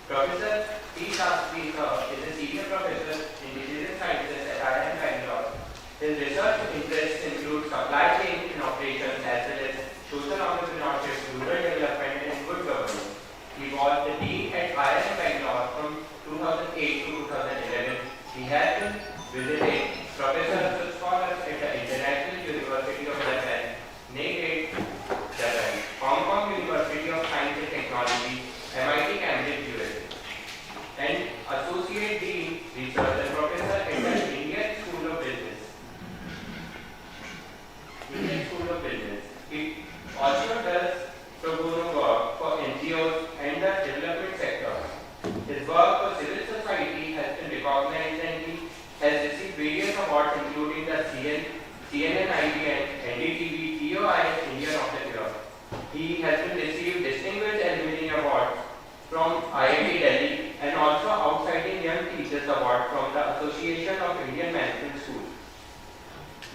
Professor P. Shastri is a senior professor in digital sciences at ISAM Bangalore. His research interests include supply chain and operations as well as social entrepreneurship, rural development, and good governance. He was the dean at ISAM Bangalore from 2008 to 2011. He has been visited professors and scholars at the International University of Japan, Nagate, Japan, Hong Kong University of Science and Technology, MIT Cambridge, USA, and Associate Dean, Research and Professor at the Indian School of Business. He also does pro bono work for NGOs and the development sector. His work for civil society has been recognized and he has received various awards including the CNN IBN, NDTV, TOIS Indian of the Year. He has been received Distinguished Alumni Award from IIT Delhi and also Outstanding Young Teachers Award from the Association of Indian Management Schools.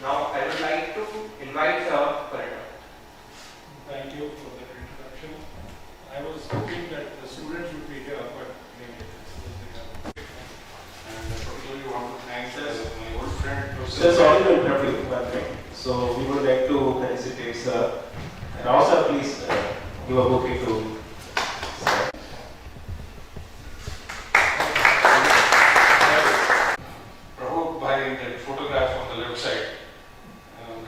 Now I would like to invite Sir for a talk. Thank you for that introduction. I was hoping that the students would be here, but maybe it's and particularly want to thank my old friend Professor. Sir, sorry to interrupt you, one thing. So we would like to felicitate Sir. And also please give a bouquet to Sir. Provoked by that photograph on the left side,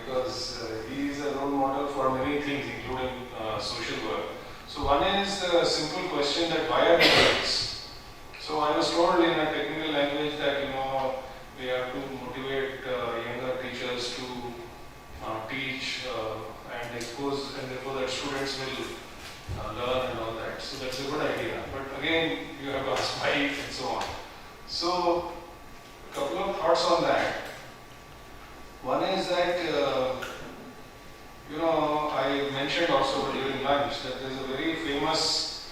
because he is a role model for many things, including social work. So one is the simple question that why are we doing this? So I was told in a technical language that we have to motivate younger teachers to teach and expose, and therefore that students will learn and all that. So that's a good idea. But again, you have to ask why and so on. So a couple of thoughts on that. One is that, I mentioned also during lunch that there is a very famous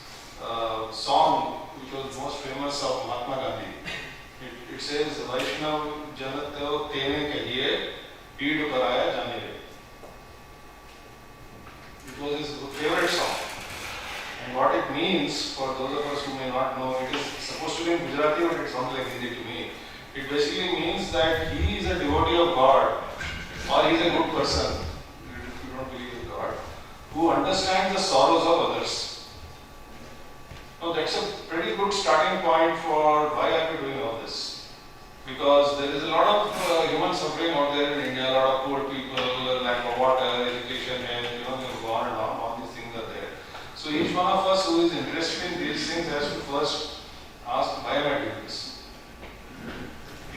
song which was most famous of Mahatma Gandhi. It says, Vaishnav Janat Tene Kahiye, Peed Paraya Jane. It was his favorite song. And what it means, for those of us who may not know, it is supposed to be in Gujarati, but it sounds like Hindi to me. It basically means that he is a devotee of God, or he is a good person, if you don't believe in God, who understands the sorrows of others. Now that's a pretty good starting point for why are we doing all this. Because there is a lot of human suffering out there in India, a lot of poor people, lack of water, education, health, they go on and on, all these things are there. So each one of us who is interested in these things has to first ask, why am I doing this?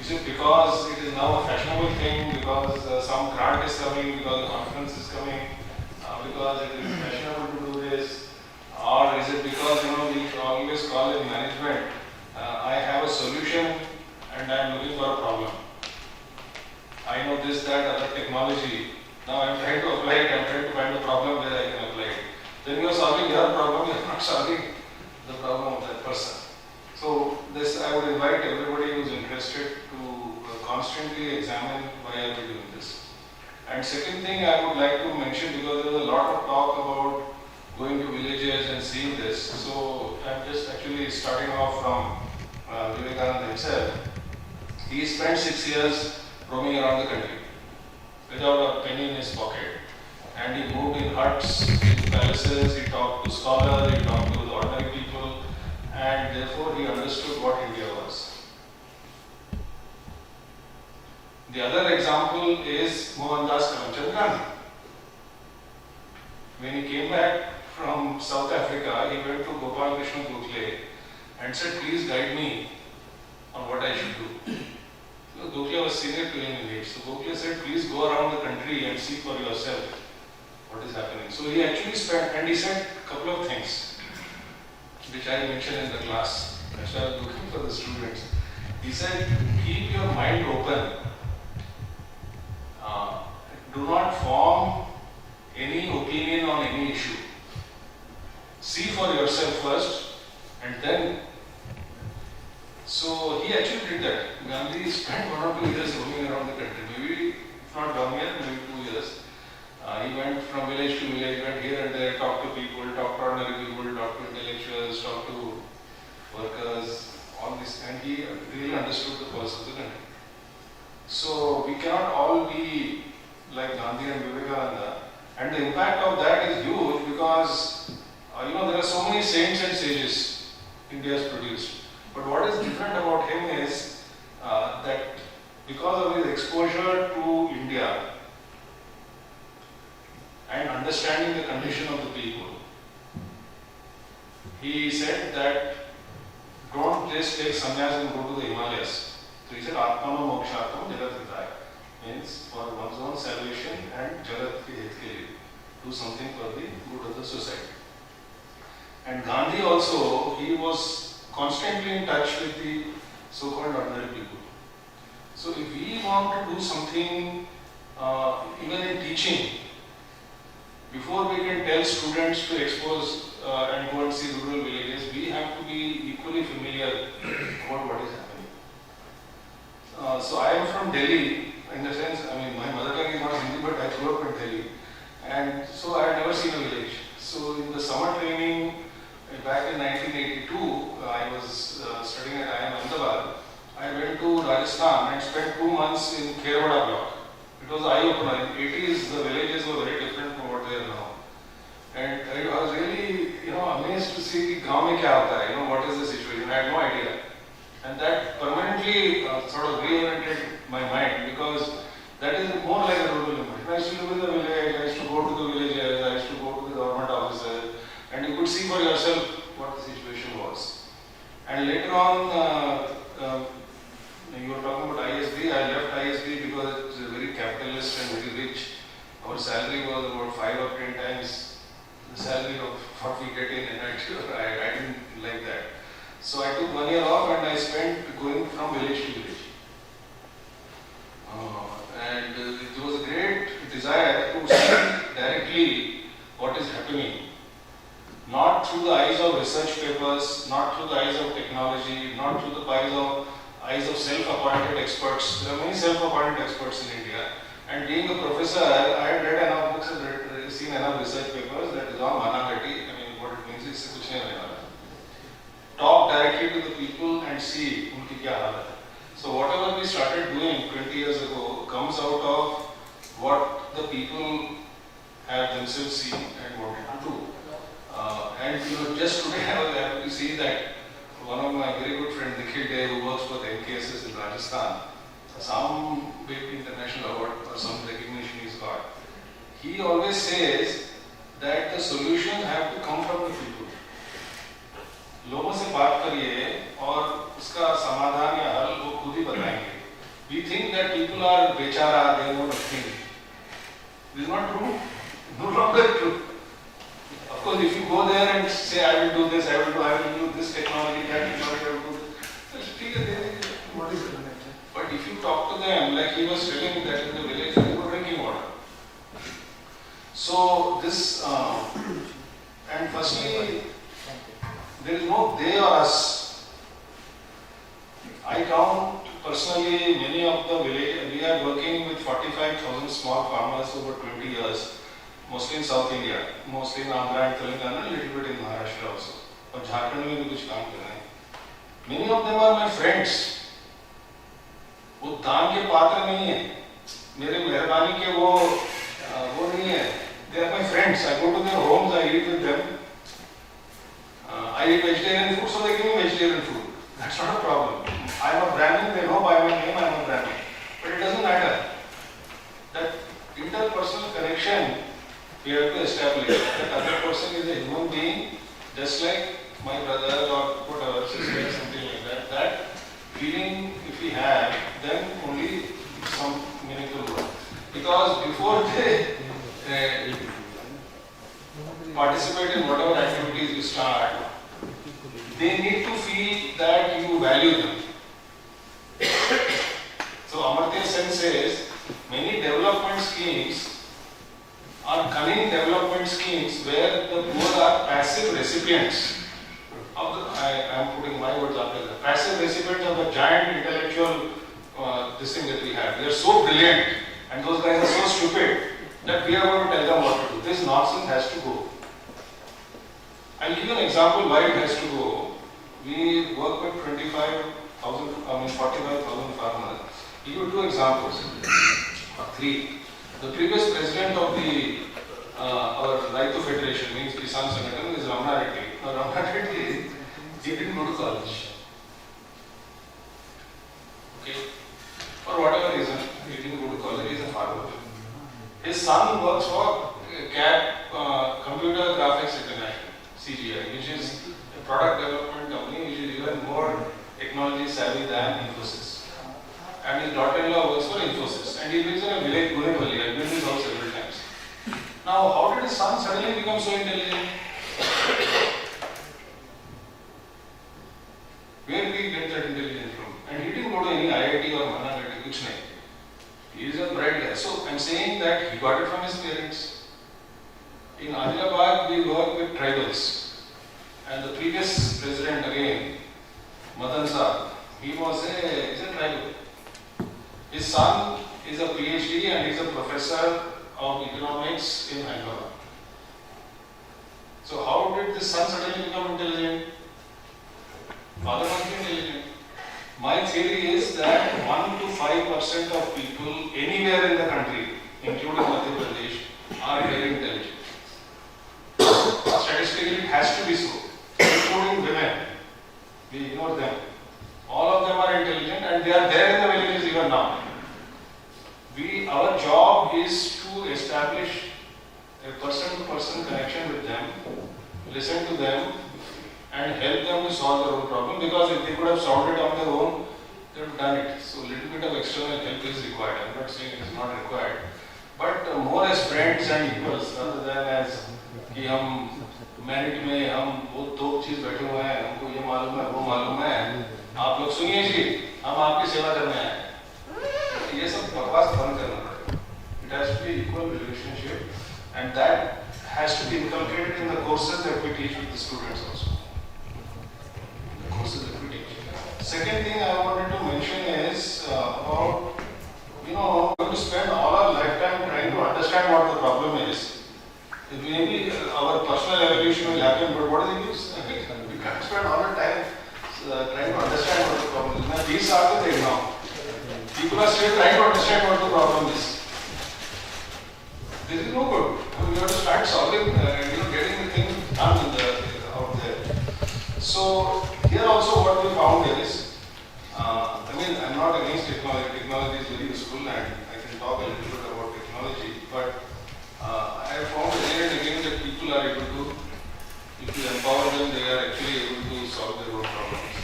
Is it because it is now a fashionable thing, because some grant is coming, because a conference is coming, because it is fashionable to do this, or is it because we always call in management, I have a solution and I am looking for a problem. I know this, that, other technology. Now I am trying to apply it, I am trying to find a problem where I can apply it. Then you are solving your problem, you are not solving the problem of that person. So this, I would invite everybody who is interested to constantly examine why are we doing this. And second thing I would like to mention, because there was a lot of talk about going to villages and seeing this. So I'm just actually starting off from Vivekananda himself. He spent 6 years roaming around the country without a penny in his pocket. And he moved in huts, in palaces, he talked to scholars, he talked to the ordinary people, and therefore he understood what India was. The other example is Mohandas Karamchand Gandhi. When he came back from South Africa, he went to Gopal Krishna Gokhale and said, please guide me on what I should do. So Gokhale was senior to him in age. So Gokhale said, please go around the country and see for yourself what is happening. So he actually spent, and he said a couple of things, which I mentioned in the class. That's why I was looking for the students. He said, keep your mind open. Do not form any opinion on any issue. See for yourself first, and then. So he actually did that. Gandhi spent 1 or 2 years roaming around the country. Maybe, if not 1 year, maybe 2 years. He went from village to village, went here and there, talked to people, talked to ordinary people, talked to intellectuals, talked to understood the pulse of the country. So we cannot all be like Gandhi and Vivekananda, and the impact of that is huge because there are so many saints and sages India has produced. But what is different about him is that because of his exposure to India and understanding the condition of the people, he said that don't just take sannyas and go to the Himalayas. So he said Atmano Mokshartam Jagat Hitaya, means for one's own salvation and Jagat ke hit ke liye, do something for the good of the society. And Gandhi also, he was constantly in touch with the so-called ordinary people. So if we want to do something, even in teaching, before we can tell students to expose and go and see rural villages, we have to be equally familiar about what is happening. So I am from Delhi, in the sense, my mother tongue is not Hindi, but I grew up in Delhi. And so I had never seen a village. So in the summer training, back in 1982, I was studying at ISAM Ahmedabad. I went to Rajasthan and spent 2 months in Kherwada block. It was eye-opener. In the 80s, the villages were very different from what they are now. And I was really, amazed to see gaon mein kya hota hai, what is the situation. I had no idea. And that permanently sort of reoriented my mind, because that is more like a rural image. I used to live in the village, I used to go to the villages, I used to go to the government offices, and you could see for yourself what the situation was. And later on, you were talking about ISB. I left ISB because it's very capitalist and very rich. Our salary was about 5 or 10 times the salary of what we get in NIT. I didn't like that. So I took 1 year off and I spent going from village to village. And it was a great desire to see directly what is happening. Not through the eyes of research papers, not through the eyes of technology, not through the eyes of self-appointed experts. There are many self-appointed experts in India. And being a professor, I had read enough books and seen enough research papers that is all managati. What it means is kuch nahi hone wala. Talk directly to the people and see unki kya haal hai. So whatever we started doing 20 years ago comes out of what the people have themselves seen and wanted to do. And just today I was happy to see that one of my very good friends, Nikhil Day, who works for the NKSS in Rajasthan, some big international award or some recognition he's got. He always says that the solutions have to come from the people. लोगों से बात करिए और उसका समाधान या हल वो खुद ही बताएंगे. We think that people are बेचारा, they know nothing. This is not true. No longer true. Of course, if you go there and say, I will do this, I will do this technology, that technology, I will do this. What is it? But if you talk to them, like he was telling that in the village, they were drinking water. So this, and firstly, there is no they or us. I count personally many of the village, we are working with 45,000 small farmers over 20 years. Mostly in South India, mostly in Andhra and Telangana, a little bit in Maharashtra also. और झारखंड में भी कुछ काम कर रहे हैं. Many of them are my friends. वो दान के पात्र नहीं है. मेरे मेहरबानी के वो नहीं है. They are my friends. I go to their homes, I eat with them. I eat vegetarian food, so they give me vegetarian food. That's not a problem. I am a Brahmin. They know by my name I am a Brahmin. But it doesn't matter. That interpersonal connection we have to establish. That other person is a human being, just like my brother or whatever, sister, something like that. That feeling, if we have, then only some meaningful work. Because before they participate in whatever activities you start, they need to feel that you value them. So Amartya Sen says, many development schemes are cunning development schemes where the poor are passive recipients of the, I am putting my words after that, passive recipients of the giant intellectual this thing that we have. They are so brilliant and those guys are so stupid that we are going to tell them what to do. This nonsense has to go. I'll give you an example why it has to go. We work with 45,000, 45,000 farmers. He gave two examples, or three. The previous president of our Raitu Federation, means Kisan Sangathan, is Ramana Reddy. Now Ramana Reddy, he didn't go to college. Okay, for whatever reason, he didn't go to college. He is a farmer. His son works for CAD, Computer Graphics International, CGI, which is a product development company which is even more technology savvy than Infosys. And his daughter-in-law works for Infosys. And he lives in a village, Gunepalli. I've been to his house several times. Now, how did his son suddenly become so intelligent? Where did he get that intelligence from? And he didn't go to any IIT or Managati, which name. He is a bright guy. So, I'm saying that he got it from his parents. In Adilabad, we work with tribals. And the previous president again, Madan Saab, he was a tribal. His son is a PhD and he is a professor of economics in Hyderabad. So how did this son suddenly become intelligent? Father must be intelligent. My theory is that 1 to 5% of people anywhere in the country, including Madhya Pradesh, are very intelligent. Statistically, it has to be so, including women. We ignore them. All of them are intelligent and they are there in the villages even now. Our job is to establish a person-to-person connection with them, listen to them and help them to solve their own problem, because if they could have solved it on their own, they would have done it. So a little bit of external help is required. I am not saying it is not required, but more as friends and equals rather than as कि हम merit में हम वो दो चीज बैठे हुए हैं, हमको ये मालूम है वो मालूम है, आप लोग सुनिए जी, हम आपकी सेवा करने आए हैं. ये सब बकवास बंद करना पड़ेगा. It has to be equal relationship and that has to be inculcated in the courses that we teach with the students also. The courses that we teach. Second thing I wanted to mention is about, we're going to spend all our lifetime trying to understand what the problem is. Maybe our personal evolution will happen, but what is the use? We can't spend all our time trying to understand what the problem is. Now, these are the things now. People are still trying to understand what the problem is. This is no good. We have to start solving, getting the thing done out there. So here also what we found is, I'm not against technology. Technology is very useful, and I can talk a little bit about technology. But I have found again and again that people are able to, if you empower them, they are actually able to solve their own problems.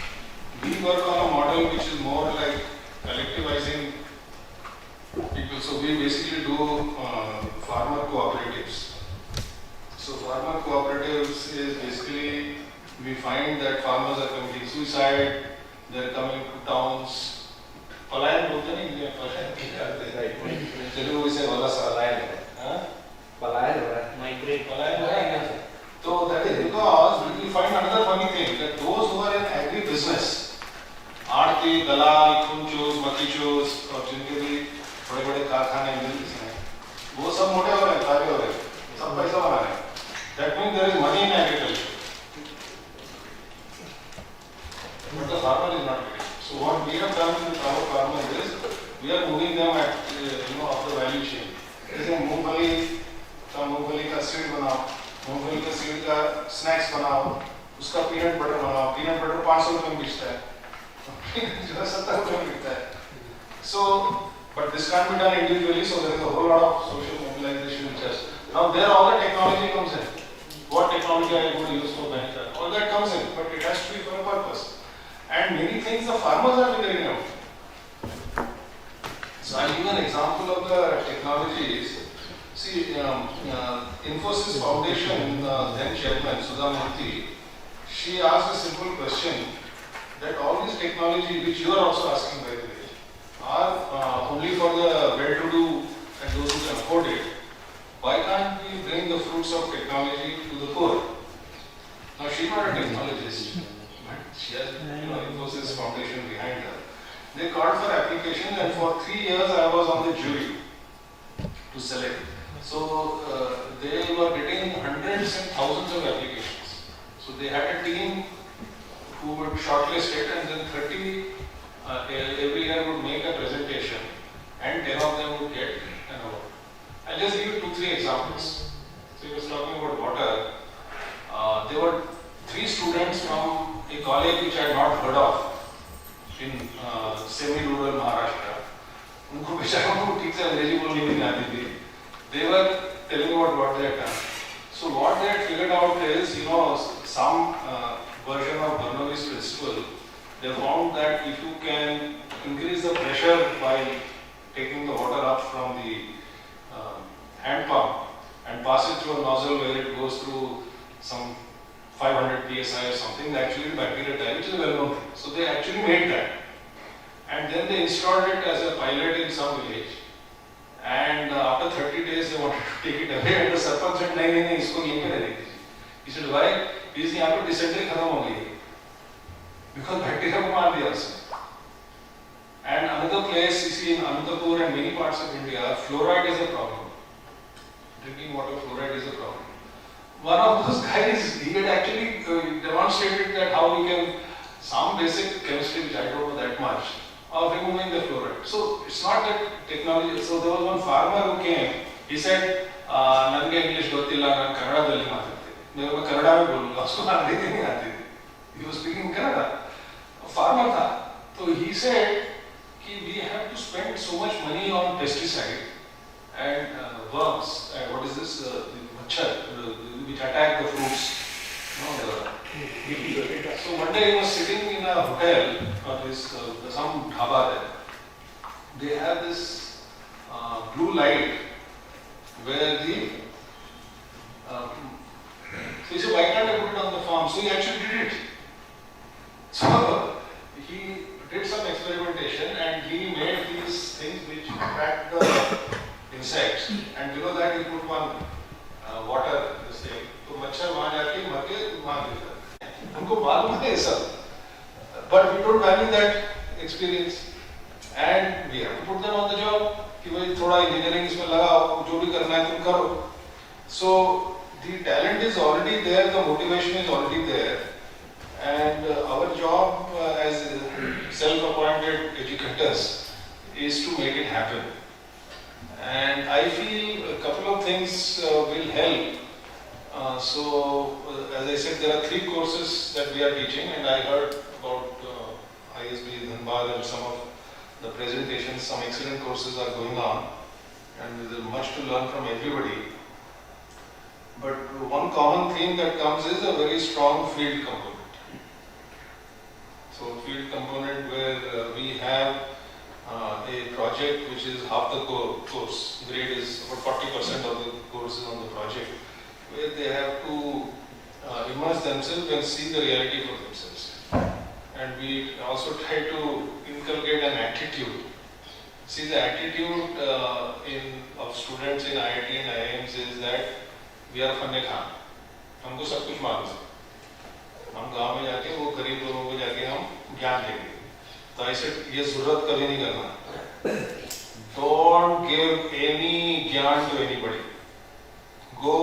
We work on a model which is more like collectivizing people. So we basically do farmer cooperatives. So farmer cooperatives is basically, we find that farmers are committing suicide, they are coming to towns. पलायन बोलते नहीं India पलायन तेलुगु से वाला पलायन पलायन हो रहा है माइग्रेट पलायन हो रहा है. So that is because we will find another funny thing, that those who are in agri business, आड़ती, दलाल, खुंचोस, मकीचोस और जिनके भी बड़े-बड़े कारखाने मिल हैं, वो सब मोटे हो रहे हैं, ताजे हो रहे हैं, सब पैसा बना रहे हैं. That means there is money in agriculture, but the farmer is not getting. So what we have done with our farmers is, we are moving them at up the value chain. जैसे मूंगफली का seed बनाओ, मूंगफली का seed का snacks बनाओ, उसका peanut butter बनाओ. पीनट बटर 500 रुपए में बिकता है, जो 70 रुपए में बिकता है. So, but this can't be done individually. So there is a whole lot of social mobilization which has. Now there all the technology comes in. What technology are you going to use for benefit? All that comes in, but it has to be for a purpose. And many things the farmers are figuring out. So I'll give an example of the technologies. See, Infosys Foundation, then chairman Sudha Murthy, she asked a simple question, that all this technology which you are also asking, by the way, are only for the well-to-do and those who can afford it. Why can't we bring the fruits of technology to the poor? Now she is not a technologist, but she has Infosys Foundation behind her. They called for applications, and for 3 years I was on the jury to select. So they were getting hundreds and thousands of applications. So they had a team who would shortlist it, and then 30 every year would make a presentation and 10 of them would get an award. I'll just give you 2-3 examples. So he was talking about water. There were 3 students from a college which I had not heard of in semi-rural Maharashtra. उनको बेचारों को ठीक से अंग्रेजी बोलनी भी नहीं आती थी. They were telling about what they had done. So what they had figured out is, some version of Bernoulli's principle. They found that if you can increase the pressure by taking the water up from the hand pump and pass it through a nozzle where it goes through some 500 psi or something, actually the bacteria die, which is a well-known thing. So they actually made that. And then they installed it as a pilot in some village. And after 30 days they wanted to take it away, and the sarpanch said, "नहीं, इसको यहीं पे रहने दीजिए." He said, "Why? Because यहाँ पे dysentery खत्म हो गई है, because bacteria को मार दिया उसने." And another place, you see, in Anantapur and many parts of India, fluoride is a problem. Drinking water fluoride is a problem. One of those guys, he had actually demonstrated that how we can, some basic chemistry which I don't know that much, of removing the fluoride. So it's not that technology. So there was one farmer who came. He said, "नंगे English गोतिला ना कन्नड़ा दल्ली मारते थे." मैं कन्नड़ा में बोलूँगा, उसको अंग्रेजी नहीं आती थी. He was speaking Kannada. A farmer था. So he said कि we have to spend so much money on pesticide and worms. What is this? Machhar, which attack the fruits. So one day he was sitting in a hotel or some dhaba there. They have this blue light where the so he said, "Why can't I put it on the farm?" So he actually did it. So he did some experimentation and he made these things which attract the insects, and below that he put one water, this thing. तो मच्छर वहाँ जाके मर के मार देता है. उनको मालूम है ये सब, but we don't value that experience, and we have to put them on the job. कि भाई थोड़ा engineering इसमें लगाओ, जो भी करना है तुम करो. So the talent is already there, the motivation is already there, and our job as self-appointed educators is to make it happen. And I feel a couple of things will help. As I said, there are 3 courses that we are teaching, and I heard about ISB Dhanbad and some of the presentations. Some excellent courses are going on, and there is much to learn from everybody. But one common theme that comes is a very strong field component. So field component where we have a project which is half the course. Grade is about 40% of the course is on the project, where they have to immerse themselves and see the reality for themselves. And we also try to inculcate an attitude. See, the attitude of students in IIT and IIMs is that we are फन्ने Khan, हमको सब कुछ मालूम है. हम गांव में जाके वो गरीब लोगों को जाके हम ज्ञान देंगे. तो ऐसे ये जरूरत कभी नहीं करना. Don't give any ज्ञान to anybody. Go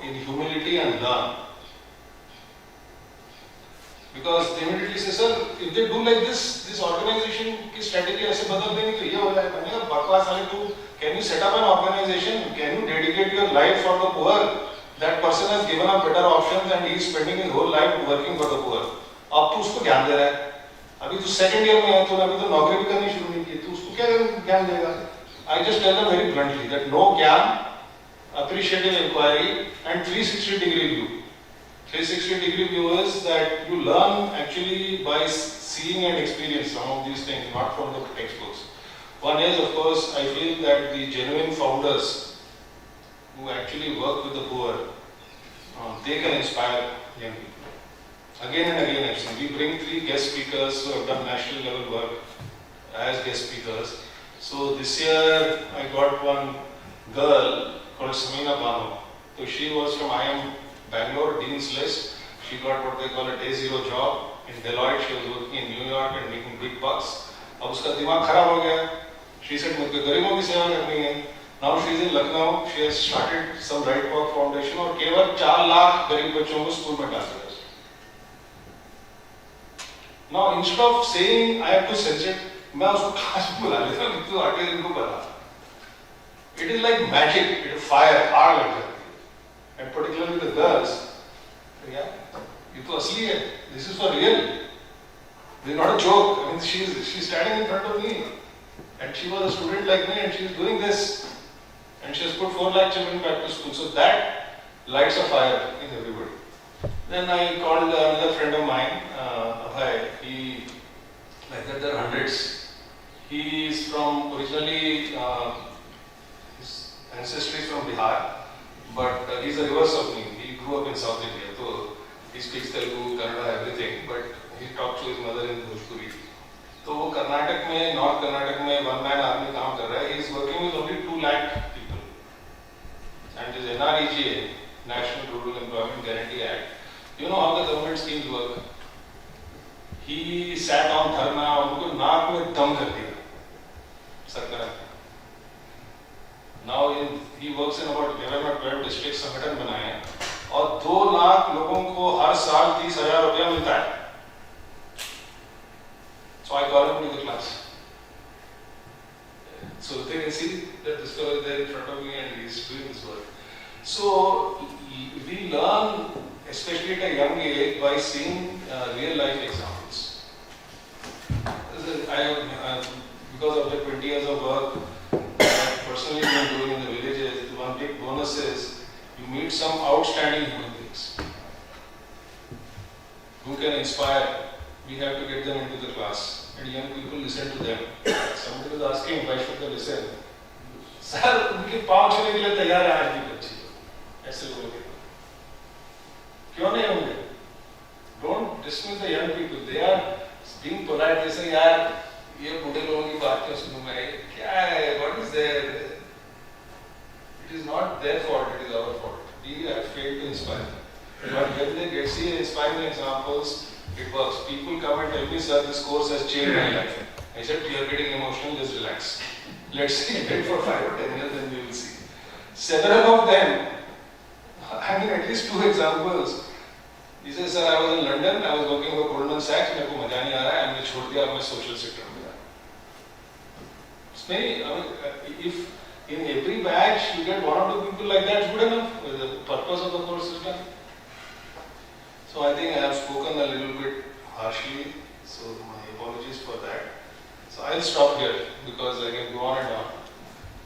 in humility and learn. Because they immediately say, "Sir, if they do like this organization की strategy ऐसे बदल देंगे तो ये हो जाएगा." मैंने कहा बकवास वाले तू, can you set up an organization? Can you dedicate your life for the poor? That person has given up better options and he is spending his whole life working for the poor. अब तू उसको ज्ञान दे रहा है. अभी तो second year में है, तो अभी तो नौकरी भी करनी शुरू नहीं की, तो उसको क्या ज्ञान देगा? I just tell them very bluntly that no ज्ञान, appreciative inquiry and 360-degree view. 360-degree view is that you learn actually by seeing and experiencing some of these things, not from the textbooks. One is, of course, I feel that the genuine founders who actually work with the poor, they can inspire young people. Again and again I've seen, we bring 3 guest speakers who have done national level work as guest speakers. So this year I got one girl called Samina Bano. So she was from IIM Bangalore, Dean's List. She got what they call a day 0 job in Deloitte. She was working in New York and making big bucks. अब उसका दिमाग खराब हो गया. She said मुझे गरीबों की सेवा करनी है. Now she is in Lucknow. She has started some Right Work Foundation और केवल 4 लाख गरीब बच्चों को स्कूल में डाल दिया. Now instead of saying I have to sense it, मैं उसको class में बुला लेता हूँ, तो आके इनको बता. It is like magic, it is fire, आग लग जाती है. And particularly the girls, yeah, ये तो असली है. This is for real. This is not a joke. I mean, she's standing in front of me, and she was a student like me, and she is doing this, and she has put 4 lakh children back to school. So that lights a fire in everybody. Then I called another friend of mine, Abhay. He, like that, there are hundreds. He is from originally, his ancestry is from Bihar, but he's the reverse of me. He grew up in South India, so he speaks Telugu, Kannada, everything, but he talked to his mother in Bhojpuri. तो वो कर्नाटक में, north Karnataka में one man army काम कर रहा है. He is working with only 2 lakh people. And this NREGA, National Rural Employment Guarantee Act, you know how the government schemes work. He sat on dharna, उनको नाक में दम कर दिया सरकार. Now he works in about 11 or 12 districts, संगठन बनाए हैं और 2 लाख लोगों को हर साल 30,000 रुपया मिलता है. So I call him to the class. So they can see that this fellow is there in front of me and he is doing this work. So we learn, especially at a young age, by seeing real life examples. I have, because of the 20 years of work I have personally been doing in the villages, one big bonus is you meet some outstanding human beings who can inspire. We have to get them into the class and young people listen to them. Somebody was asking why should they listen? Sir, उनके पाँव छूने के लिए तैयार है आज भी बच्चे. ऐसे लोगों के क्यों नहीं होंगे? Don't dismiss the young people. They are being polite. They say यार ये बूढ़े लोगों की बात क्यों सुनूं मैं? क्या है? What is there? It is not their fault. It is our fault. We have failed to inspire them. But when they get see inspiring examples, it works. People come and tell me, sir, this course has changed my life. I said, you are getting emotional, just relax. Let's see, wait for 5 or 10 years, then we will see. Several of them, I mean, at least 2 examples. He says, sir, I was in London, I was working for Goldman Sachs, मेरे को मजा नहीं आ रहा है, मैंने छोड़ दिया, अब मैं social sector में जा. I mean, if in every batch you get 1 or 2 people like that, it's good enough. The purpose of the course is done. So I think I have spoken a little bit harshly, so my apologies for that. So I'll stop here because I can go on and on.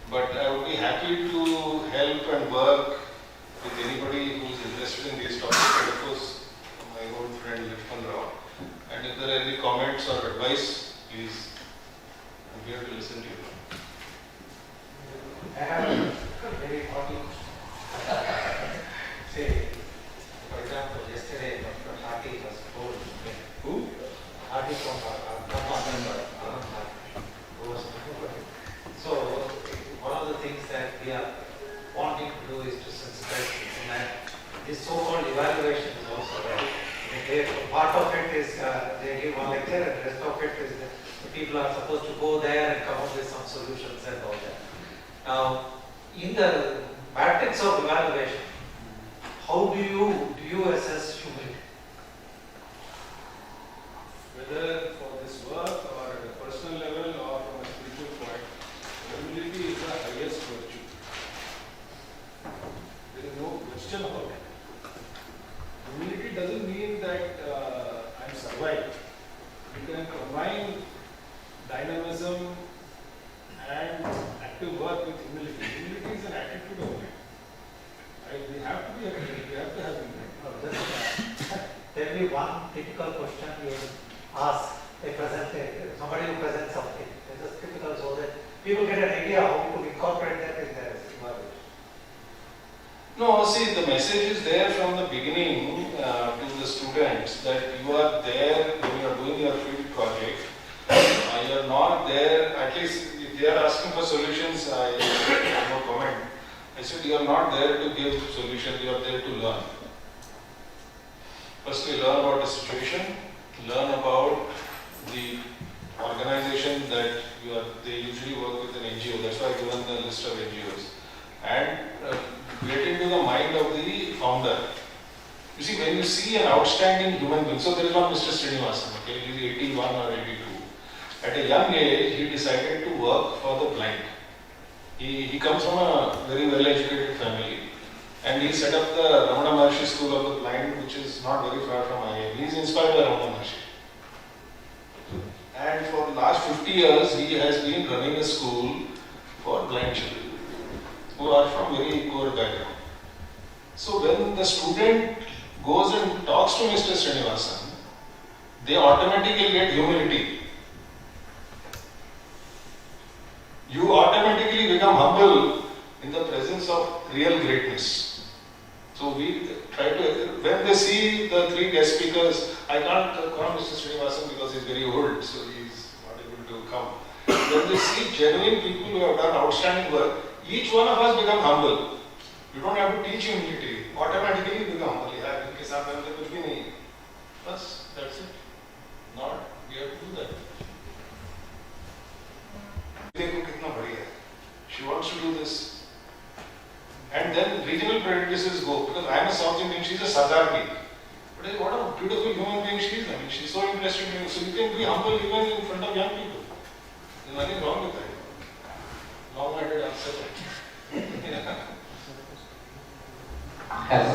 But I would be happy to help and work with anybody who is interested in these topics, and of course my old friend Lakshman Rao. And if there are any comments or advice, please, I'm here to listen to you. I have a very funny say. For example, yesterday Dr. Hati was told. Who? Hati from So one of the things that we are wanting to do is to sensitize people, and this so-called evaluation is also there. Part of it is they give one lecture, and the rest of it is the people are supposed to go there and come up with some solutions and all that. Now, in the matrix of evaluation, how do you assess humility? Whether for this work or at a personal level or from a spiritual point, humility is the highest virtue. There is no question about it. Humility doesn't mean that I'm survived. You can combine dynamism and active work with humility. Humility is an attitude of it. Right? We have to be humble. We have to have humility. There will be one typical question you ask somebody who presents something. It's just typical so that people get an idea how to incorporate that in their evaluation. No, see, the message is there from the beginning to the students that you are there when you are doing your field project. You are not there, at least if they are asking for solutions, I have no comment. I said you are not there to give solutions, you are there to learn. Firstly, learn about the situation, learn about the organization that they usually work with an NGO. That's why I given the list of NGOs. And get into the mind of the founder. You see, when you see an outstanding human being, so there is one Mr. Srinivasan, okay, he is 81 or 82. At a young age, he decided to work for the blind. He comes from a very well-educated family, and he set up the Ramana Maharshi School of the Blind, which is not very far from IIM. He is inspired by Ramana Maharshi. And for the last 50 years, he has been running a school for blind children who are from very poor background. So when the student goes and talks to Mr. Srinivasan, they automatically get humility. You automatically become humble in the presence of real greatness. So we try to, when they see the three guest speakers, I can't call Mr. Srinivasan because he's very old, so he's not able to come. When they see genuine people who have done outstanding work, each one of us become humble. You don't have to teach humility, automatically you become humble. Yeah, इनके साथ में कुछ भी नहीं, बस that's it. Not we have to do that. देखो कितना बढ़िया है. She wants to do this. And then regional prejudices go, because I am a South Indian, she is a Sardarki. But what a beautiful human being she is. I mean, she is so interested in you. So you can be humble even in front of young people. There is nothing wrong with that. Long-minded answer. Hello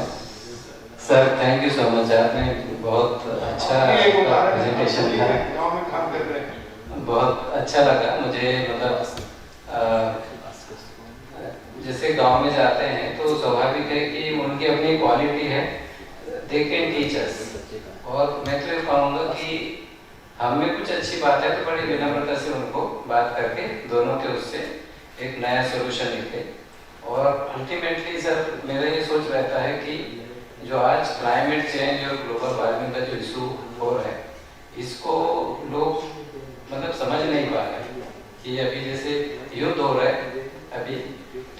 sir, thank you so much. आपने बहुत अच्छा presentation था, गाँव में काम कर रहे हैं. बहुत अच्छा लगा मुझे. मतलब जैसे गांव में जाते हैं तो स्वाभाविक है कि उनकी अपनी क्वालिटी है, दे कैन टीच अस. और मैं तो ये कहूँगा कि हम में कुछ अच्छी बात है तो बड़ी विनम्रता से उनको बात करके दोनों के उससे एक नया सोल्यूशन निकले. और अल्टीमेटली सर मेरा ये सोच रहता है कि जो आज क्लाइमेट चेंज और ग्लोबल वार्मिंग का जो इशू हो रहा है, इसको लोग मतलब समझ नहीं पा रहे कि अभी जैसे युद्ध हो रहा है अभी,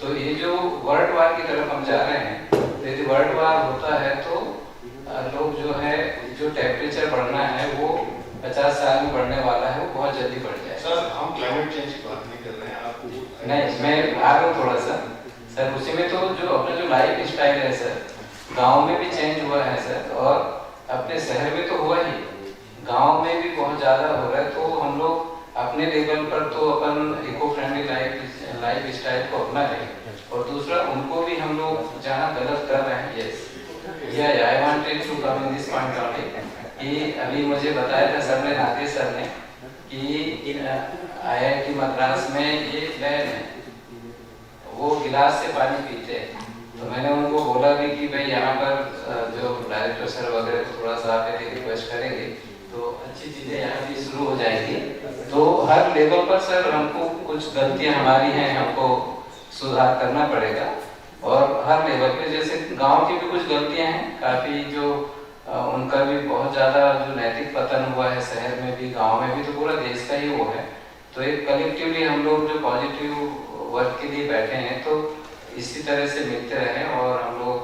तो ये जो वर्ल्ड वार की तरफ हम जा रहे हैं, तो यदि वर्ल्ड वार होता है तो लोग जो है जो टेम्परेचर बढ़ना है वो 50 साल में बढ़ने वाला है, वो बहुत जल्दी बढ़ जाए. सर हम क्लाइमेट चेंज की बात नहीं कर रहे हैं, आप नहीं, मैं आ रहा हूँ थोड़ा सा सर. उसी में तो जो अपना जो लाइफ स्टाइल है सर, गांव में भी चेंज हुआ है सर, और अपने शहर में तो हुआ ही, गांव में भी बहुत ज़्यादा हो रहा है. तो हम लोग अपने लेवल पर तो अपन इको फ्रेंडली लाइफ स्टाइल को अपना रहे, और दूसरा उनको भी हम लोग जहाँ गलत कर रहे हैं, yes I wanted to come in this point only कि अभी मुझे बताया था सर ने, नागे सर ने, कि IIT मद्रास में ये लैब है, वो गिलास से पानी पीते हैं. तो मैंने उनको बोला भी कि भाई यहाँ पर जो डायरेक्टर सर वगैरह को थोड़ा सा आप यदि रिक्वेस्ट करेंगे तो अच्छी चीज़ें यहाँ भी शुरू हो जाएंगी. तो हर लेवल पर सर हमको कुछ गलतियाँ हमारी हैं, हमको सुधार करना पड़ेगा. और हर लेवल पे जैसे गांव की भी कुछ गलतियाँ हैं काफ़ी, जो उनका भी बहुत ज़्यादा जो नैतिक पतन हुआ है शहर में भी, गांव में भी, तो पूरा देश का ही वो है. तो एक कलेक्टिवली हम लोग जो पॉजिटिव वर्क के लिए बैठे हैं, तो इसी तरह से मिलते रहें और हम लोग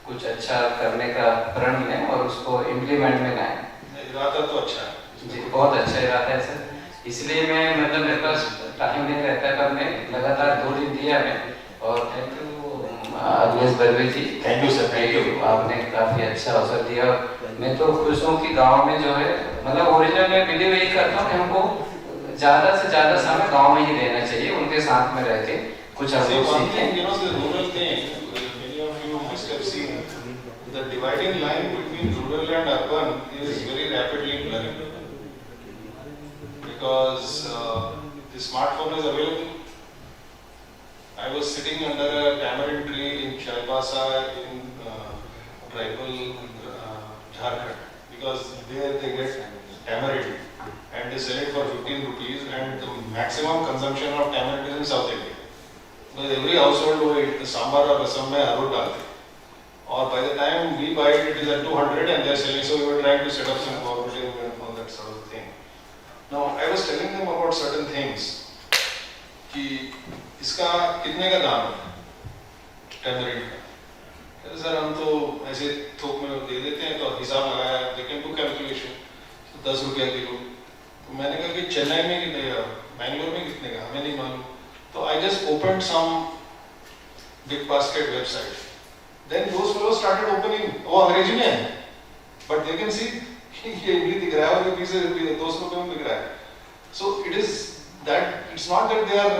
कुछ अच्छा करने का प्रण लें और उसको इम्प्लीमेंट में लाएं. इरादा तो अच्छा है जी, बहुत अच्छा इरादा है सर. इसलिए मैं मतलब मेरे पास टाइम नहीं रहता है, पर मैं लगातार 2 दिन दिया मैं. और thank you Akhilesh Barve ji, thank you sir, thank you. आपने काफ़ी अच्छा अवसर दिया. मैं तो खुश हूँ कि गांव में जो है, मतलब ओरिजिनल मैं बिलीव यही करता हूँ कि हमको ज़्यादा से ज़्यादा समय गांव में ही रहना चाहिए, उनके साथ में रह के कुछ हम लोग सीखें. You know, the rural thing, many of you must have seen, the dividing line between rural and urban is very rapidly blurring. Because the smartphone is available. I was sitting under a tamarind tree in Chaibasa in tribal Jharkhand, because there they get tamarind and they sell it for 15 rupees, and the maximum consumption of tamarind is in South India. Because every household will eat the sambar or rasam mein arroz dalte. Or by the time we buy it, it is at 200 and they are selling. So we were trying to set up some cooperative and all that sort of thing. Now I was telling them about certain things. कि इसका कितने का दाम है tamarind का. कहते sir हम तो ऐसे थोक में दे देते हैं, तो हिसाब लगाया, दे कैन डू कैलकुलेशन, 10 रुपया किलो. तो मैंने कहा कि चेन्नई में कितने का, बैंगलोर में कितने का, हमें नहीं मालूम. So I just opened some big basket website. Then those fellows started opening. वो अंग्रेजी में है. but they can see ये इमली दिख रहा है और ये 20 रुपये 200 रुपये में बिक रहा है. So it is that it's not that they are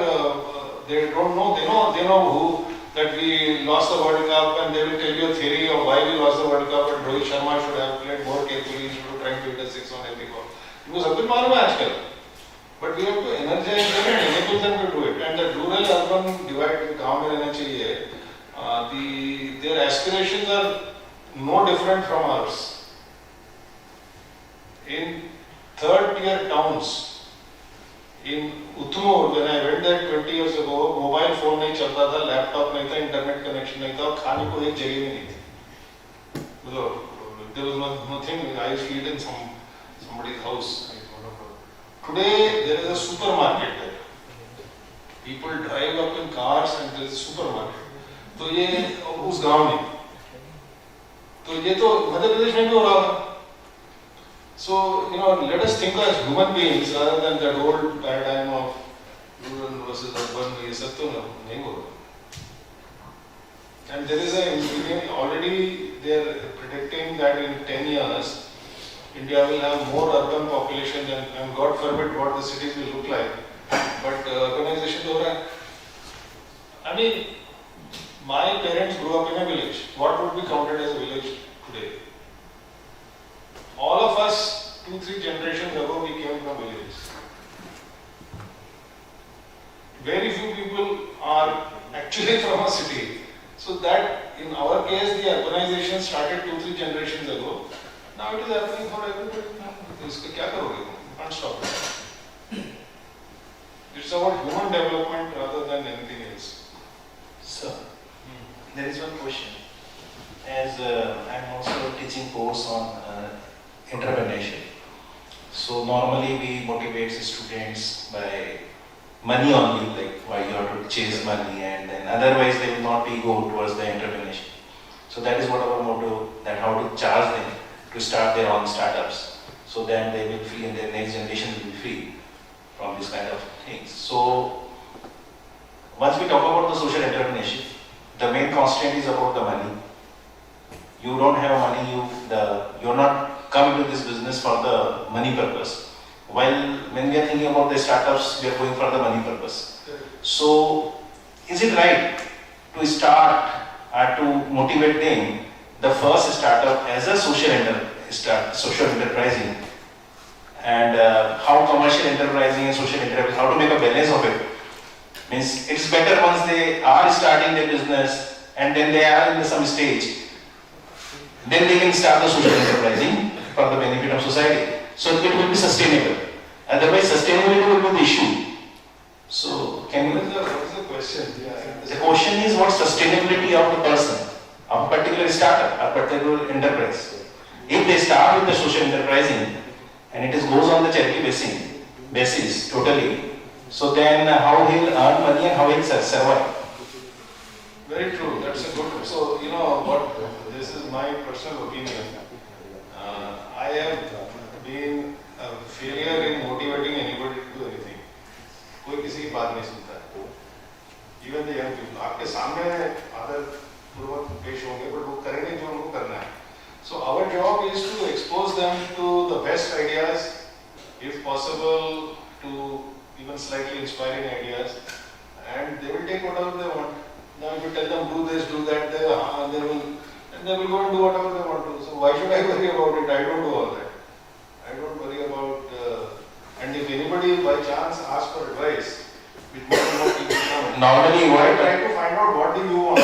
they don't know, they know who, that we lost the World Cup and they will tell you a theory of why we lost the World Cup and Rohit Sharma should have played more carefully instead of trying to hit a 6 on every ball. इनको सब कुछ मालूम है आजकल. But we have to energize them and enable them to do it. And the rural-urban divide गांव में रहना चाहिए. Their aspirations are no different from ours. In third-tier towns, in Uttumur, when I went there 20 years ago, mobile phone नहीं चलता था, laptop नहीं था, internet connection नहीं था, खाने को एक जगह में नहीं थी. There was nothing. I used to eat in somebody's house. Today there is a supermarket there. People drive up in cars and there is a supermarket. तो ये उस गांव में, तो ये तो मध्य प्रदेश में भी हो रहा है. So let us think as human beings rather than that old paradigm of rural versus urban. ये सब तो नहीं हो रहा. And there is already they are predicting that in 10 years. India will have more urban population than, and God forbid what the cities will look like. But urbanization हो रहा है. I mean, my parents grew up in a village. What would be counted as a village today? All of us, 2-3 generations ago, we came from villages. Very few people are actually from a city. So that in our case, the urbanization started 2-3 generations ago. Now it is happening for everybody. इसका क्या करोगे? Can't stop it. It's about human development rather than anything else. Sir, there is one question. As I'm also teaching course on entrepreneurship. So normally we motivate students by money only, like why you have to chase money, and then otherwise they will not be go towards the entrepreneurship. So that is what our motto, that how to charge them to start their own startups, so then they will free and their next generation will be free from this kind of things. So once we talk about the social entrepreneurship, the main constraint is about the money. You don't have money, you're not come to this business for the money purpose. While when we are thinking about the startups, we are going for the money purpose. So is it right to start or to motivate them the first startup as a social enterprising, and how commercial enterprising and social enterprise, how to make a balance of it? Means it's better once they are starting their business and then they are in some stage, then they can start the social enterprising for the benefit of society. So it will be sustainable. Otherwise, sustainability will be the issue. So can you? What is the question? The question is what sustainability of the person, of a particular startup, a particular enterprise. If they start with the social enterprising and it goes on the charity basis totally, so then how he'll earn money and how he'll survive. Very true. That's a good. So what? This is my personal opinion. I have been a failure in motivating anybody to do anything. कोई किसी की बात नहीं सुनता. Even the young people. आपके सामने आदर पूर्वक पेश होंगे, but वो करेंगे जो उनको करना है. So our job is to expose them to the best ideas, if possible, to even slightly inspiring ideas, and they will take whatever they want. Now if you tell them do this, do that, they will go and do whatever they want to. So why should I worry about it? I don't do all that. I don't worry about. And if anybody by chance asks for advice, with more people come. Normally, I try to find out what do you want,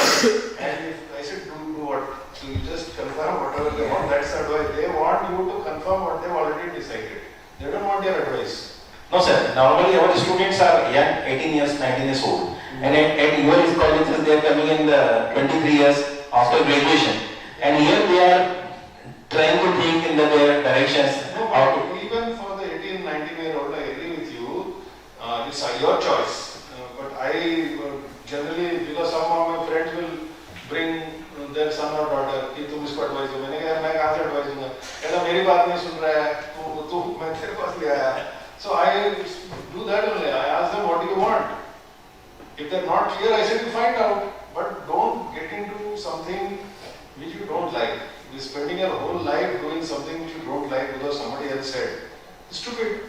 and if I said do what, so you just confirm whatever they want. That's the advice. They want you to confirm what they've already decided. They don't want your advice. No sir, normally our students are young, 18 years, 19 years old. And at your colleges they are coming in the 23 years after graduation. And here they are trying to think in their directions. No, even for the 18, 19-year-old, I agree with you. It's your choice. But I generally, because some of my friends will bring their son or daughter कि तुम इसको advice दो. मैंने कहा यार मैं कहाँ से advice दूँगा? कहता मेरी बात नहीं सुन रहा है. तो मैं तेरे पास ले आया. So I do that only. I ask them what do you want. If they're not clear, I say you find out. But don't get into something which you don't like. You're spending your whole life doing something which you don't like because somebody else said. It's stupid.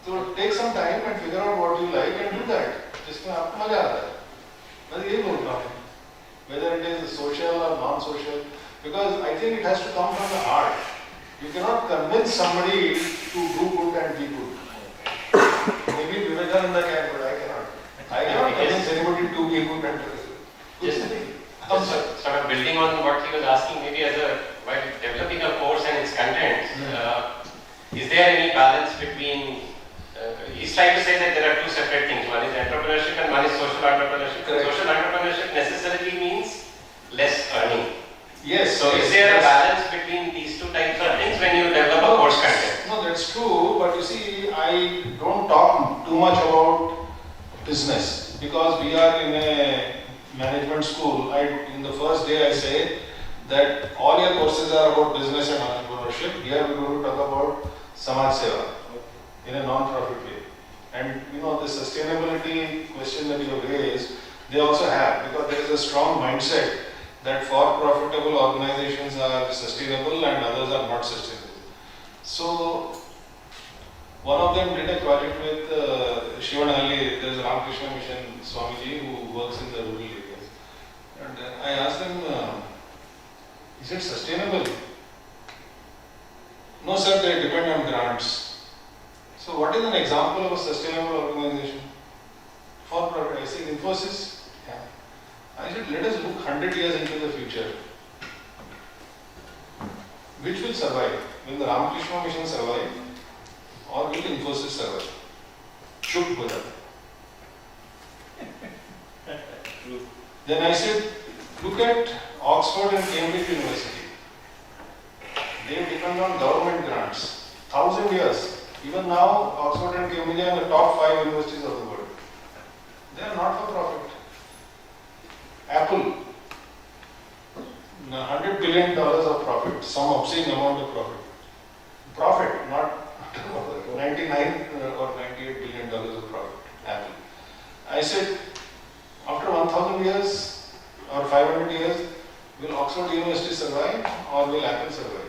So take some time and figure out what you like and do that. जिसमें आपको मजा आता है. मैं यही बोल रहा हूँ. Whether it is social or non-social, because I think it has to come from the heart. You cannot convince somebody to do good and be good. Maybe Vivekananda can, but I cannot. I cannot convince anybody to be good and be good. Just sort of building on what he was asking, maybe as a while developing a course and its content, is there any balance between? He's trying to say that there are two separate things. One is entrepreneurship and one is social entrepreneurship. Correct. Social entrepreneurship necessarily means less earning. Yes. So is there a balance between these two types of things when you develop a course content? No, that's true. But you see, I don't talk too much about business because we are in a management school. In the first day I say that all your courses are about business and entrepreneurship. Here we are going to talk about Samaj Seva in a non-profit way. And you know, the sustainability question that you have raised, they also have, because there is a strong mindset that for profitable organizations are sustainable and others are not sustainable. So one of them did a project with Shivanahalli. There is a Ramakrishna Mission Swamiji who works in the rural areas. And I asked them, is it sustainable? No sir, they depend on grants. So what is an example of a sustainable organization? For profit, I said Infosys. Yeah. I said let us look 100 years into the future. Which will survive? Will the Ramakrishna Mission survive? Or will Infosys survive? Chuk ho jata. Then I said, look at Oxford and Cambridge University. They depend on government grants. 1,000 years. Even now, Oxford and Cambridge are in the top 5 universities of the world. They are not for profit. Apple, $100 billion of profit, some obscene amount of profit. Profit, not 99 or $98 billion of profit. Apple. I said, after 1,000 years or 500 years, will Oxford University survive or will Apple survive?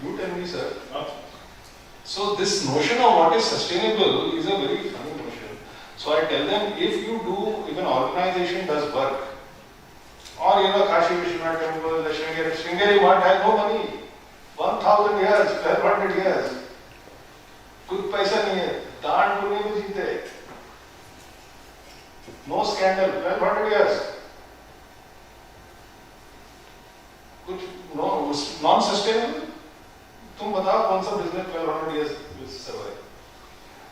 You tell me, sir. So this notion of what is sustainable is a very funny notion. So I tell them, if an organization does work, or Kashi Vishwanath Temple, the Sringeri Math has no money. 1,000 years, 1,200 years. कुछ पैसा नहीं है, दान पुण्य में जीते. No scandal, 1,200 years. कुछ non-sustainable. तुम बताओ कौन सा business 1,200 years will survive.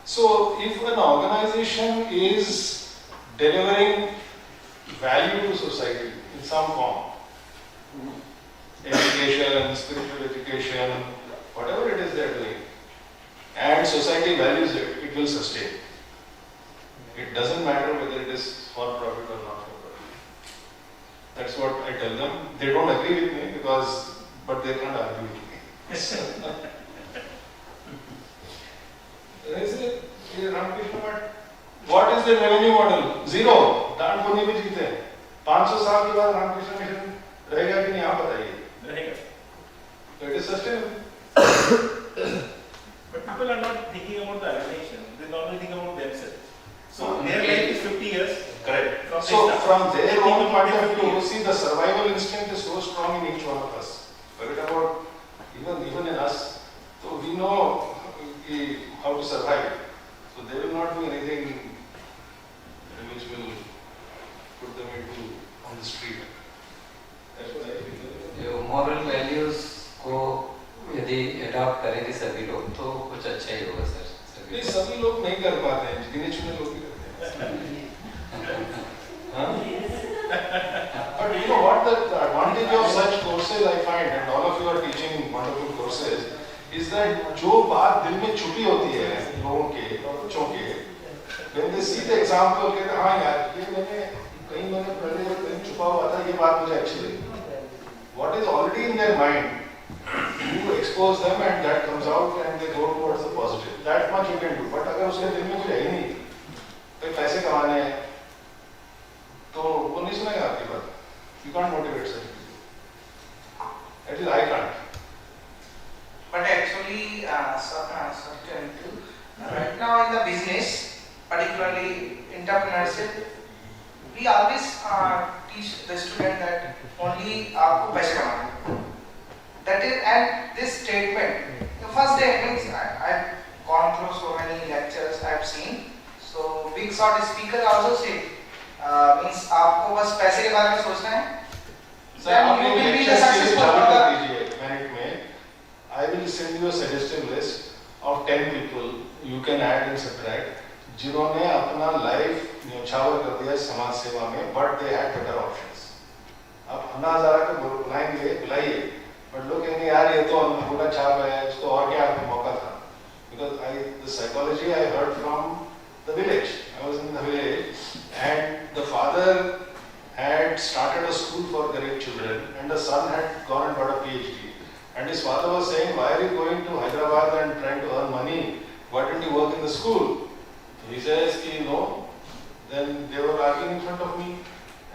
So if an organization is delivering value to society in some form, education, spiritual education, whatever it is they are doing, and society values it, it will sustain. It doesn't matter whether it is for profit or not for profit. That's what I tell them. They don't agree with me but they can't argue with me. I say, what is the revenue model? Zero. दान पुण्य में जीते हैं. 500 साल के बाद Ramakrishna mission रहेगा कि नहीं आप बताइए. रहेगा. It is sustainable. But people are not thinking about the organization. They normally think about themselves. So their life is 50 years. Correct. So from their own point of view, see the survival instinct is so strong in each one of us. Forget about even in us. So we know how to survive. So they will not do anything which will put them on the street. That's what I feel. जो moral values को यदि adopt करेंगे सभी लोग तो कुछ अच्छा ही होगा सर. नहीं सभी लोग नहीं कर पाते हैं, गिने चुने लोग भी करते हैं. But you know what the advantage of such courses I find, and all of you are teaching wonderful courses, is that जो बात दिल में छुपी होती है लोगों के, बच्चों के, when they see the example, कहते हैं हाँ यार ये मैंने पहले कहीं छुपा हुआ था, ये बात मुझे अच्छी लगी. What is already in their mind, you expose them and that comes out and they go towards the positive. That much you can do. But अगर उसके दिल में कुछ है ही नहीं, तो पैसे कमाने हैं, तो वो नहीं सुनेगा आपकी बात. You can't motivate such people. certain to right now in the business, particularly entrepreneurship, we always teach the student that only आपको पैसे कमाने हैं. That is, and this statement, the first day means I've gone through so many lectures I've seen. So big shot speaker also say means आपको बस पैसे के बारे में सोचना है. सर आप ये लेक्चर के जवाब कर दीजिए मिनट में. I will send you a suggestive list of 10 people you can add and subtract जिन्होंने अपना लाइफ न्यौछावर कर दिया समाज सेवा में, but they had better options. आप अन्ना हजारा को बुलाइए, बट लोग कहेंगे यार ये तो अन्नपूर्णा छाप है, इसको और क्या मौका था. Because the psychology I heard from the village. I was in the village and the father had started a school for garib children and the son had gone and got a PhD. And his father was saying, why are you going to Hyderabad and trying to earn money? Why don't you work in the school? He says, no. Then they were arguing in front of me.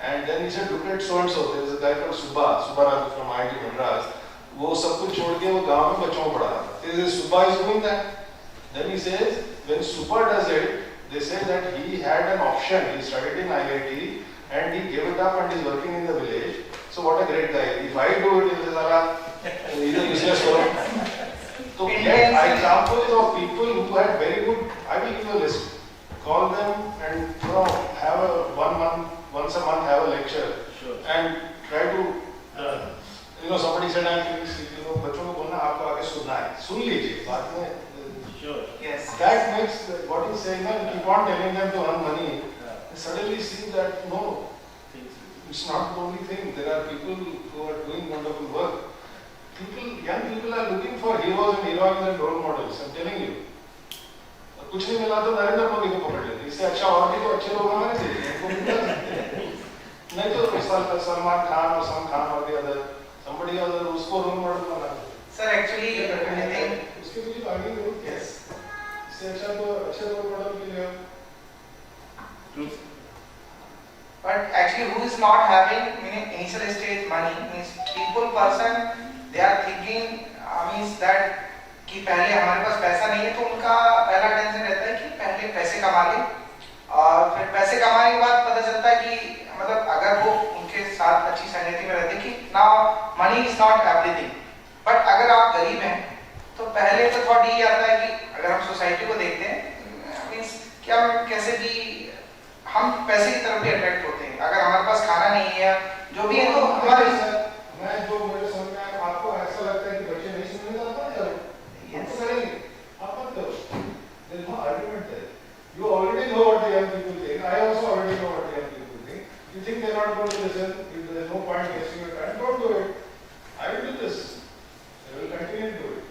And then he said, look at so and so. There is a guy called Subba from IIT Madras. वो सब कुछ छोड़ के वो गांव में बच्चों को पढ़ा रहा था. This is Subba is doing that. Then he says, when Subba does it, they say that he had an option. He studied in IIT and he gave it up and is working in the village. So what a great guy. If I do it, he says, either useless or. So get examples of people who had very good. I will give you a list. Call them and have a once a month have a lecture. Sure. And try to. Somebody said, बच्चों को बोलना आपको आगे सुनना है, सुन लीजिए बाद में. Sure. Yes. That makes what he's saying. Now keep on telling them to earn money. And suddenly see that no, it's not the only thing. There are people who are doing wonderful work. Young people are looking for heroes and heroines and role models. I'm telling you. कुछ नहीं मिला तो नरेंद्र मोदी को पकड़ लेते. इससे अच्छा और भी तो अच्छे लोग हमारे चाहिए. नहीं तो सलमान खान और सम खान और the other. Somebody other उसको रोल मॉडल बना. Sir, actually, I think. उसके पीछे आगे करो. Yes. इससे अच्छा तो अच्छे रोल मॉडल के लिए. True. But actually, who is not having initial stage money means person they are thinking means that कि पहले हमारे पास पैसा नहीं है तो उनका पहला टेंशन रहता है कि पहले पैसे कमा ले और फिर पैसे कमाने के बाद पता चलता है कि मतलब अगर वो उनके साथ अच्छी संगति में रहते कि now money is not everything. But अगर आप गरीब हैं तो पहले तो थॉट ये आता है कि अगर हम सोसाइटी को देखते हैं मींस कि हम कैसे भी हम पैसे की तरफ भी अट्रैक्ट होते हैं. अगर हमारे पास खाना नहीं है जो भी है तो हमारे मैं जो मेरे समझ में आपको ऐसा लगता है कि बच्चे नहीं सुनेंगे तो मत करो. Yes. आप मत करो. There is no argument there. You already know what the young people think. I also already know what the young people think. You think they are not going to listen? If there is no point wasting your time, don't do it. I will do this. I will continue to do it.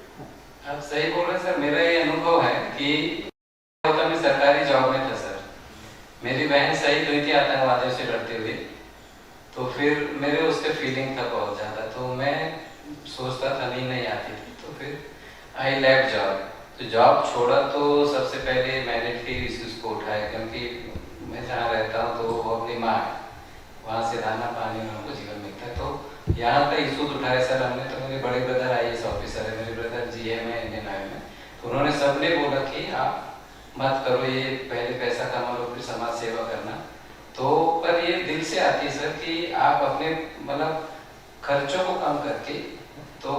आप सही बोल रहे हैं sir. मेरा ये अनुभव है कि मैं सरकारी जॉब में था सर. मेरी बहन शहीद हुई थी आतंकवादियों से लड़ते हुए. तो फिर मेरे उससे फीलिंग था बहुत ज़्यादा. तो मैं सोचता था नहीं आती थी. तो फिर आई लेफ्ट जॉब. तो जॉब छोड़ा तो सबसे पहले मैंने फिर इश्यूज को उठाया क्योंकि मैं जहाँ रहता हूँ तो वो अपनी माँ है. वहाँ से दाना पानी में हमको जीवन मिलता है. तो यहाँ पे इश्यूज उठाए सर हमने. तो मेरे बड़े ब्रदर IAS ऑफिसर है, मेरे ब्रदर GM है इंडियन आर्मी में. तो उन्होंने सबने बोला कि आप मत करो ये, पहले पैसा कमा लो फिर समाज सेवा करना. तो पर ये दिल से आती है सर कि आप अपने मतलब खर्चों को कम करके तो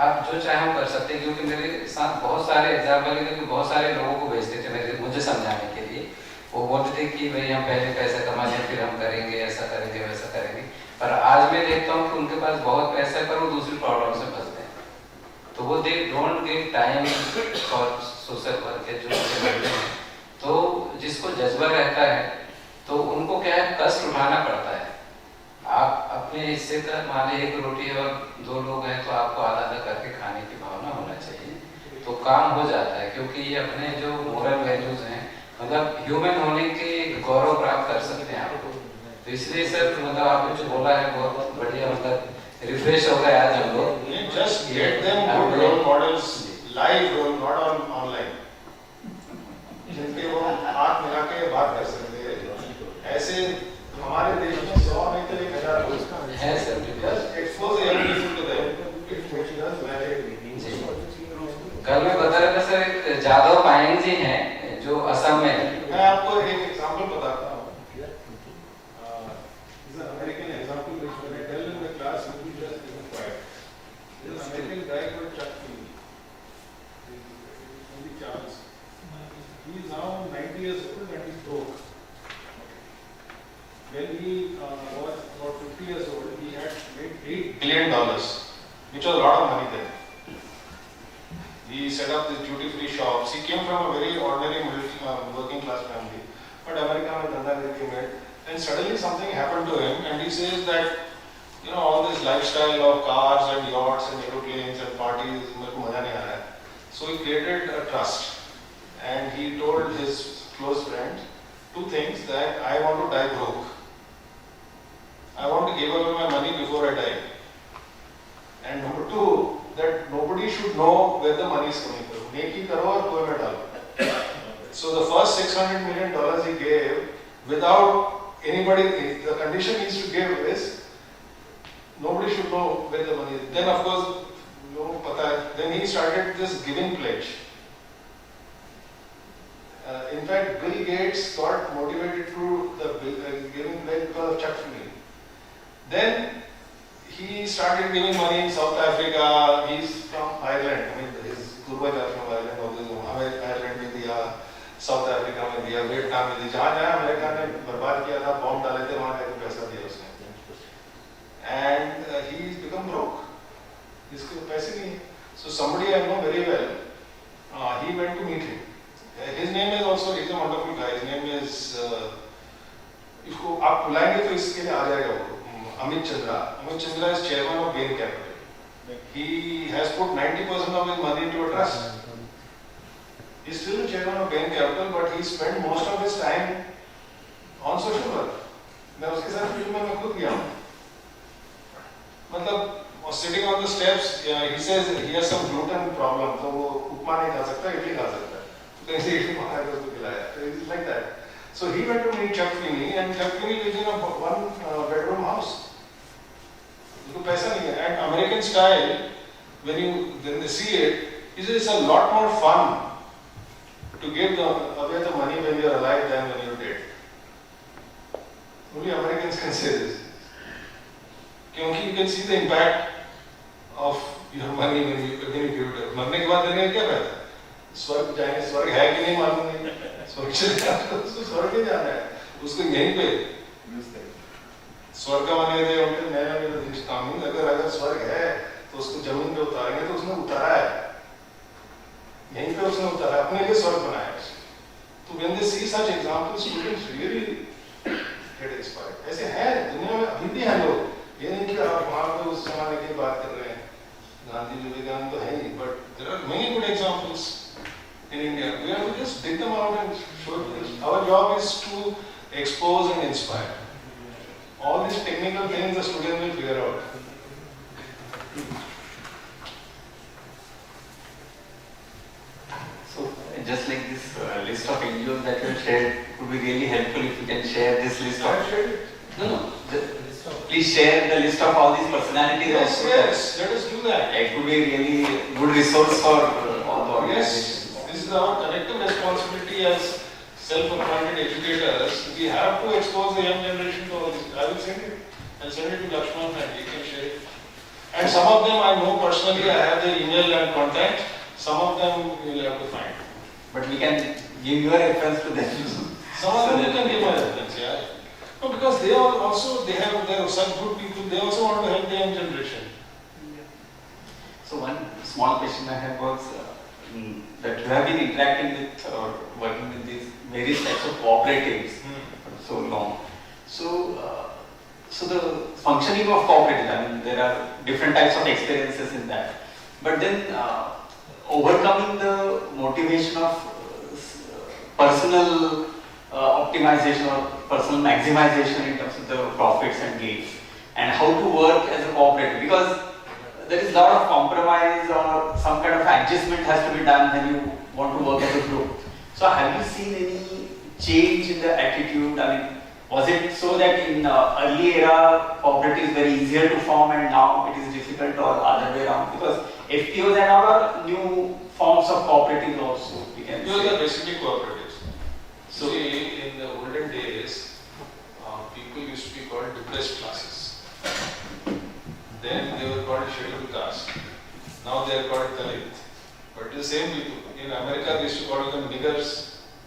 आप जो चाहे कर सकते हैं. क्योंकि मेरे साथ बहुत सारे एग्जाम्पल है कि बहुत सारे लोगों को भेजते थे मुझे समझाने के लिए. वो बोलते थे कि भाई हम पहले पैसा कमा लें फिर हम करेंगे, ऐसा करेंगे वैसा करेंगे. पर आज मैं देखता हूँ कि उनके पास बहुत पैसा है पर वो दूसरी प्रॉब्लम से फंसते हैं. तो वो they don't get time for social work जो करते हैं. तो जिसको जज्बा रहता है तो उनको क्या है कष्ट उठाना पड़ता है. आप अपने हिस्से का मान लीजिए 1 रोटी है और 2 लोग हैं तो आपको आधा करके खाने की भावना होना चाहिए. तो काम हो जाता है क्योंकि ये अपने जो मोरल वैल्यूज हैं मतलब ह्यूमन होने के गौरव प्राप्त कर सकते हैं आपको. तो इसलिए सर मतलब आपने जो बोला है बहुत बढ़िया मतलब रिफ्रेश हो गए आज हम लोग. Just get them good role models, live role, not online. जिनके वो हाथ मिला के बात कर सकते हैं. ऐसे हमारे देश में 100 नहीं तो 1000 लोग है sir. Just expose the young people to them. It does very कल मैं बता रहा था सर, एक जादव पायंग जी हैं जो असम में है। मैं आपको एक एग्जांपल बताता हूँ. This is an American example which when I tell in the class, you will just become quiet. This is an American guy called Chuck Feeney. Only Charles. He is now 90 years old and he's broke. When he was about 50 years old, he had made $8 billion, which was a lot of money then. He set up these duty-free shops. He came from a very ordinary working class family, but America में धंधा करके made. And suddenly something happened to him, and he says that, you know, all this lifestyle of cars and yachts and aeroplanes and parties, मेरे को मजा नहीं आ रहा है. So he created a trust, and he told his close friend two things: that I want to die broke. I want to give away my money before I die. And number two, that nobody should know where the money is coming from. Neki karo aur kuएं mein dalo. So the first $600 million he gave without anybody. The condition he used to give is nobody should know where the money is. Then of course, then he started this giving pledge. In fact, Bill Gates got motivated to the giving pledge because of Chuck Feeney. Then he started giving money in South Africa. He's from Ireland. I mean, his पूर्वज are from Ireland. हमें Ireland में दिया, South Africa में दिया, Vietnam में दिया. जहाँ जहाँ अमेरिका ने बर्बाद किया था, बॉम्ब डाले थे, वहाँ जाके पैसा दिया उसने. And he's become broke. इसके पैसे नहीं है. So somebody I know very well. He went to meet him. His name is also. He's a wonderful guy. His name is. इसको आप बुलाएंगे तो इसके लिए आ जाएगा वो. Amit Chandra is chairman of Bain Capital. He has put 90% of his money into a trust. He is still the chairman of Bain Capital, but he spent most of his time on social work. मैं उसके साथ field में मैं खुद गया हूँ. मतलब sitting on the steps, he says he has some gluten problem, तो वो उपमा नहीं खा सकता, इडली खा सकता है. तो कहीं से इडली मंगा के उसको खिलाया. So it is like that. So he went to meet Chuck Feeney, and Chuck Feeney lives in a one-bedroom house. उसको पैसा नहीं है. And American style, when they see it, he says it's a lot more fun to give away the money when you are alive than when you are dead. Only Americans can say this. क्योंकि you can see the impact of your money when you give it. मरने के बाद देने का क्या फायदा? स्वर्ग जाएंगे, स्वर्ग है कि नहीं मालूम नहीं. स्वर्ग चले जाते उसको स्वर्ग ही जाना है. उसको यहीं पे स्वर्ग माने दे उनके नया नया दिशकामी. अगर स्वर्ग है तो उसको जमीन पे उतारेंगे तो उसने उतारा है. यहीं पे उसने उतारा, अपने लिए स्वर्ग बनाया. तो when they see such examples, students really get inspired. ऐसे हैं दुनिया में अभी भी हैं लोग. ये नहीं कि आप वहाँ पे उस जमाने की बात कर रहे हैं. गांधी विवेकानंद तो है ही, but there are many good examples in India. We have to just dig them out and show this. Our job is to expose and inspire. All these technical things the student will figure out. So, just like this list of NGOs that you have shared, would be really helpful if you can share this list of. I've shared it. No. Please share the list of all these personalities. Yes, also. yes. Let us do that. It would be really good resource for all the organizations. Yes, this is our collective responsibility as self-appointed educators. We have to expose the young generation to all this. I will send it. I'll send it to Lakshman and he can share it. And some of them I know personally, I have their email and contact. Some of them you will have to find. But we can give your reference to them. Some of them you can give my reference, yeah. No, because they are also, they are such good people, they also want to help the young generation. So one small question I had was that you have been interacting with or working with these various types of cooperatives for so long. So the functioning of cooperatives, I mean there are different types of experiences in that. But then overcoming the motivation of personal optimization or personal maximization in terms of the profits and gains, and how to work as a cooperative, because there is a lot of compromise or some kind of adjustment has to be done when you want to work as a group. So have you seen any change in the attitude? I mean, was it so that in early era cooperatives were easier to form and now it is difficult, or other way around? Because FPOs and all are new forms of cooperatives also, we can Those say. are basically cooperatives. So- See, in the olden days, people used to be called depressed classes. Then they were called scheduled caste. Now they are called Dalit. But the same people. In America, they used to call them niggers,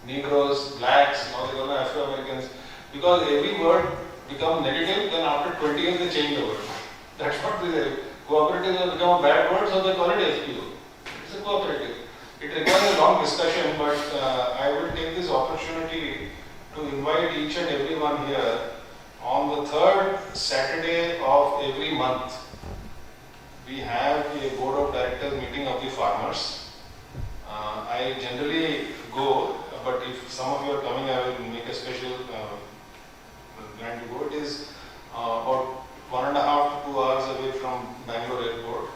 Negroes, blacks. Now they call them Afro-Americans. Because every word becomes negative, then after 20 years they change the word. That's what the cooperative has become a bad word, so they call it FPO. It's a cooperative. It requires a long discussion, but I will take this opportunity to invite each and everyone here on the third Saturday of every month. We have a board of directors meeting of the farmers. I generally go, but if some of you are coming, I will make a special plan to go. It is about 1.5 to 2 hours away from Bangalore airport,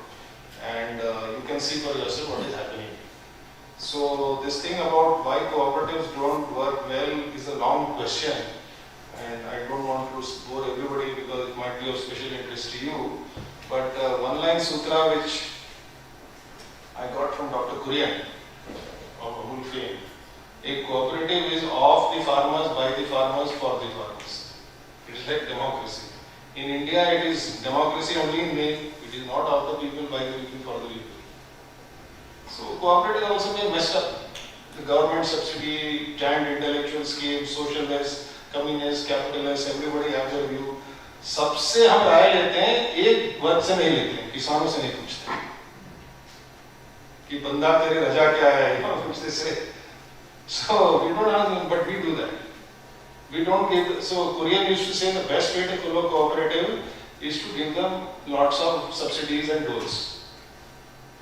and you can see for yourself what is happening. So this thing about why cooperatives don't work well is a long question, and I don't want to bore everybody because it might be of special interest to you. But one line sutra which I got from Dr. Kurian of Amul fame: a cooperative is of the farmers, by the farmers, for the farmers. It is like democracy. In India, it is democracy only in name. It is not of the people, by the people, for the people. So cooperative also get messed up. The government subsidy, giant intellectual schemes, socialists, communists, capitalists, everybody has their view. सबसे हम राय लेते हैं, एक वर्ग से नहीं लेते हैं, किसानों से नहीं पूछते कि बंदा तेरी रजा क्या है, so we don't ask them, but we do that. We don't give. So Korean used to say the best way to follow cooperative is to give them lots of subsidies and doles.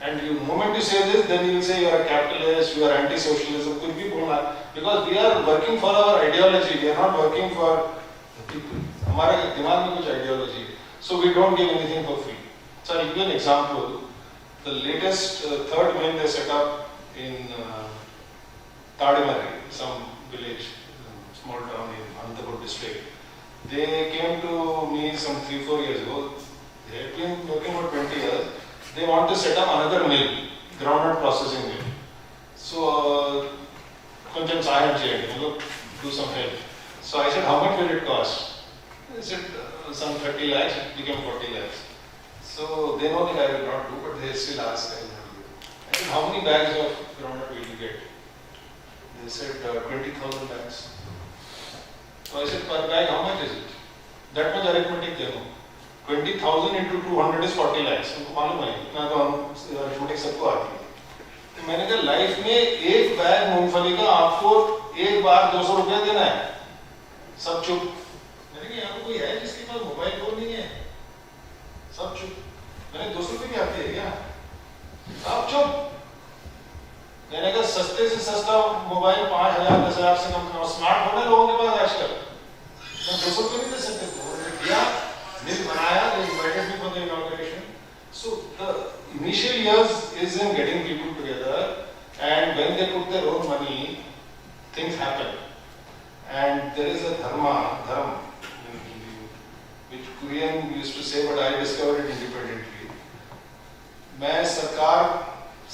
And the moment you say this, then you will say you are a capitalist, you are anti-socialism, कुछ भी बोलना, because we are working for our ideology, we are not working for the people. हमारे दिमाग में कुछ ideology है, so we don't give anything for free. So I'll give you an example. The latest third mill they set up in Tadimari, some village, small town in Anantapur district. They came to me some 3-4 years ago. They had been working for 20 years. They want to set up another mill, groundnut processing mill. So, కొంచెం సహాయం చేయండి, do some help. So I said, how much will it cost? They said, some 30 lakhs, it became 40 lakhs. So they know that I will not do, but they still ask, I will not do. I said, how many bags of groundnut will you get? They said, 20,000 bags. So I said, per bag, how much is it? That much arithmetic they know. 20,000 into 200 is 40 lakhs. उनको मालूम है, इतना तो हम arithmetic सबको आती है. तो मैंने कहा लाइफ में एक बैग मूंगफली का आपको एक बार 200 रुपया देना है. सब चुप. मैंने कहा यहाँ कोई है जिसके पास मोबाइल फोन नहीं है? सब चुप. मैंने 200 रुपये की आती है क्या? सब चुप. मैंने कहा सस्ते से सस्ता मोबाइल 5,000 10,000 से कम का स्मार्टफोन है लोगों के पास आजकल. मैं 200 रुपये नहीं दे सकते. दिया, मिल बनाया, they invited me for the inauguration. So the initial years is in getting people together, and when they put their own money, things happen. And there is a dharma, which Korean used to say, but I discovered it independently. मैं सरकार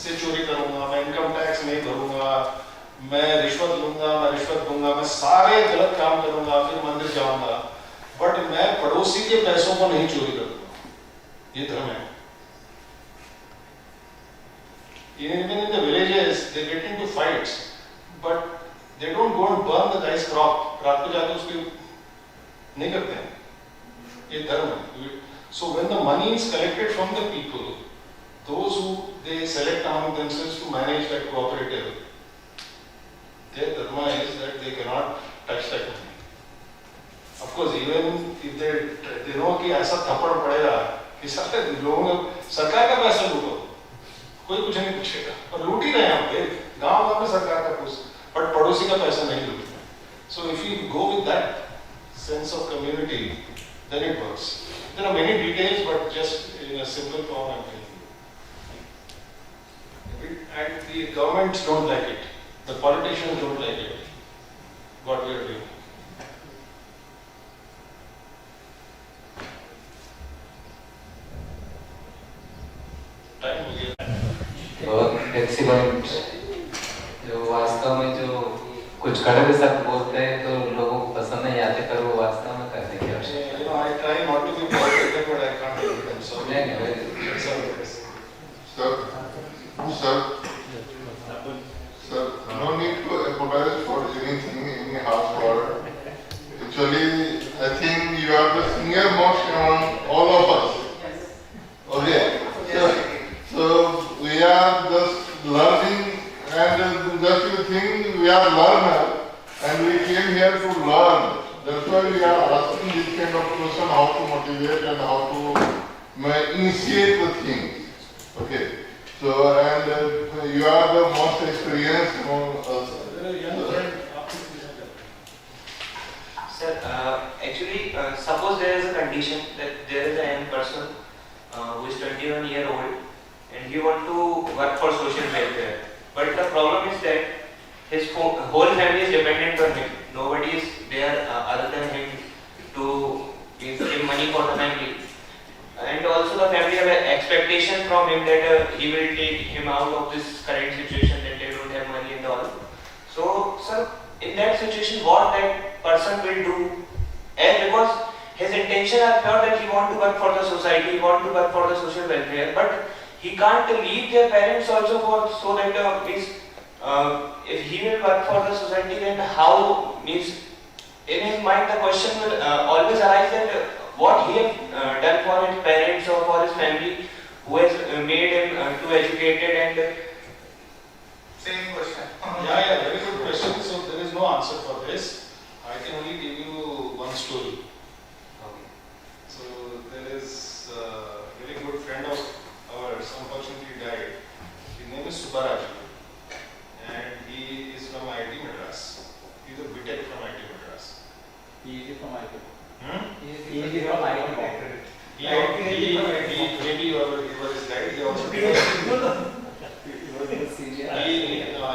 से चोरी करूंगा, मैं income tax नहीं भरूंगा, मैं रिश्वत लूंगा, मैं रिश्वत दूंगा, मैं सारे गलत काम करूंगा, फिर मंदिर जाऊंगा, बट मैं पड़ोसी के पैसों को नहीं चोरी करूंगा. ये धर्म है. Even in the villages, they get into fights, but they don't go and burn the guy's crop. रात को जाके उसके नहीं करते हैं. ये धर्म है. So when the money is collected from the people, those who they select among themselves to manage that cooperative, their dharma is that they cannot touch that money. Of course, even if they know कि ऐसा थप्पड़ पड़ेगा कि सारे लोगों ने सरकार का पैसा लूटो, कोई कुछ नहीं पूछेगा. और लूट ही रहे हैं हम. गांव में सरकार का कुछ, but पड़ोसी का पैसा नहीं लूटना. So if you go with that sense of community, then it works. There are many details, but just in a simple form I'm telling you. And the governments don't like it. The politicians don't like it. What we are doing. बहुत flexible जो वास्तव में जो कुछ कड़वे शब्द बोलते हैं तो लोगों को पसंद नहीं आते, पर वो वास्तव में करने की आवश्यकता है। I try not to be provocative, but I can't help it. I'm sorry. Sir, no need to apologize for anything, any harsh word. Actually, I think you are the senior most among all of us. Okay. So we are just learning, and just you think we are learner, and we came here to learn. That's why we are asking this kind of question, how to motivate and how to initiate the things. Okay. So, and you are the most experienced among us. Sir, actually, suppose there is a condition that there is a young person who is 21 year old and he want to work for social welfare. But the problem is that his whole family is dependent on him. Nobody is there other than him to give money for the family. And also the family have an expectation from him that he will take him out of this current situation that they don't have money and all. So, sir, in that situation, what that person will do? And because his intention are pure that he want to work for the society, he want to work for the social welfare, but he can't leave their parents also for so that if he will work for the society, then how means in his mind the question will always arise that what he has done for his parents or for his family, who has made him too educated and Same question. Yeah, very good question. So there is no answer for this. I can only give you one story. So there is a very good friend of ours, unfortunately died. His name is Subbaraj, and he is from IIT Madras. He is a BTech from IIT Madras. He is from IT. He Maybe he was his guide. He also did.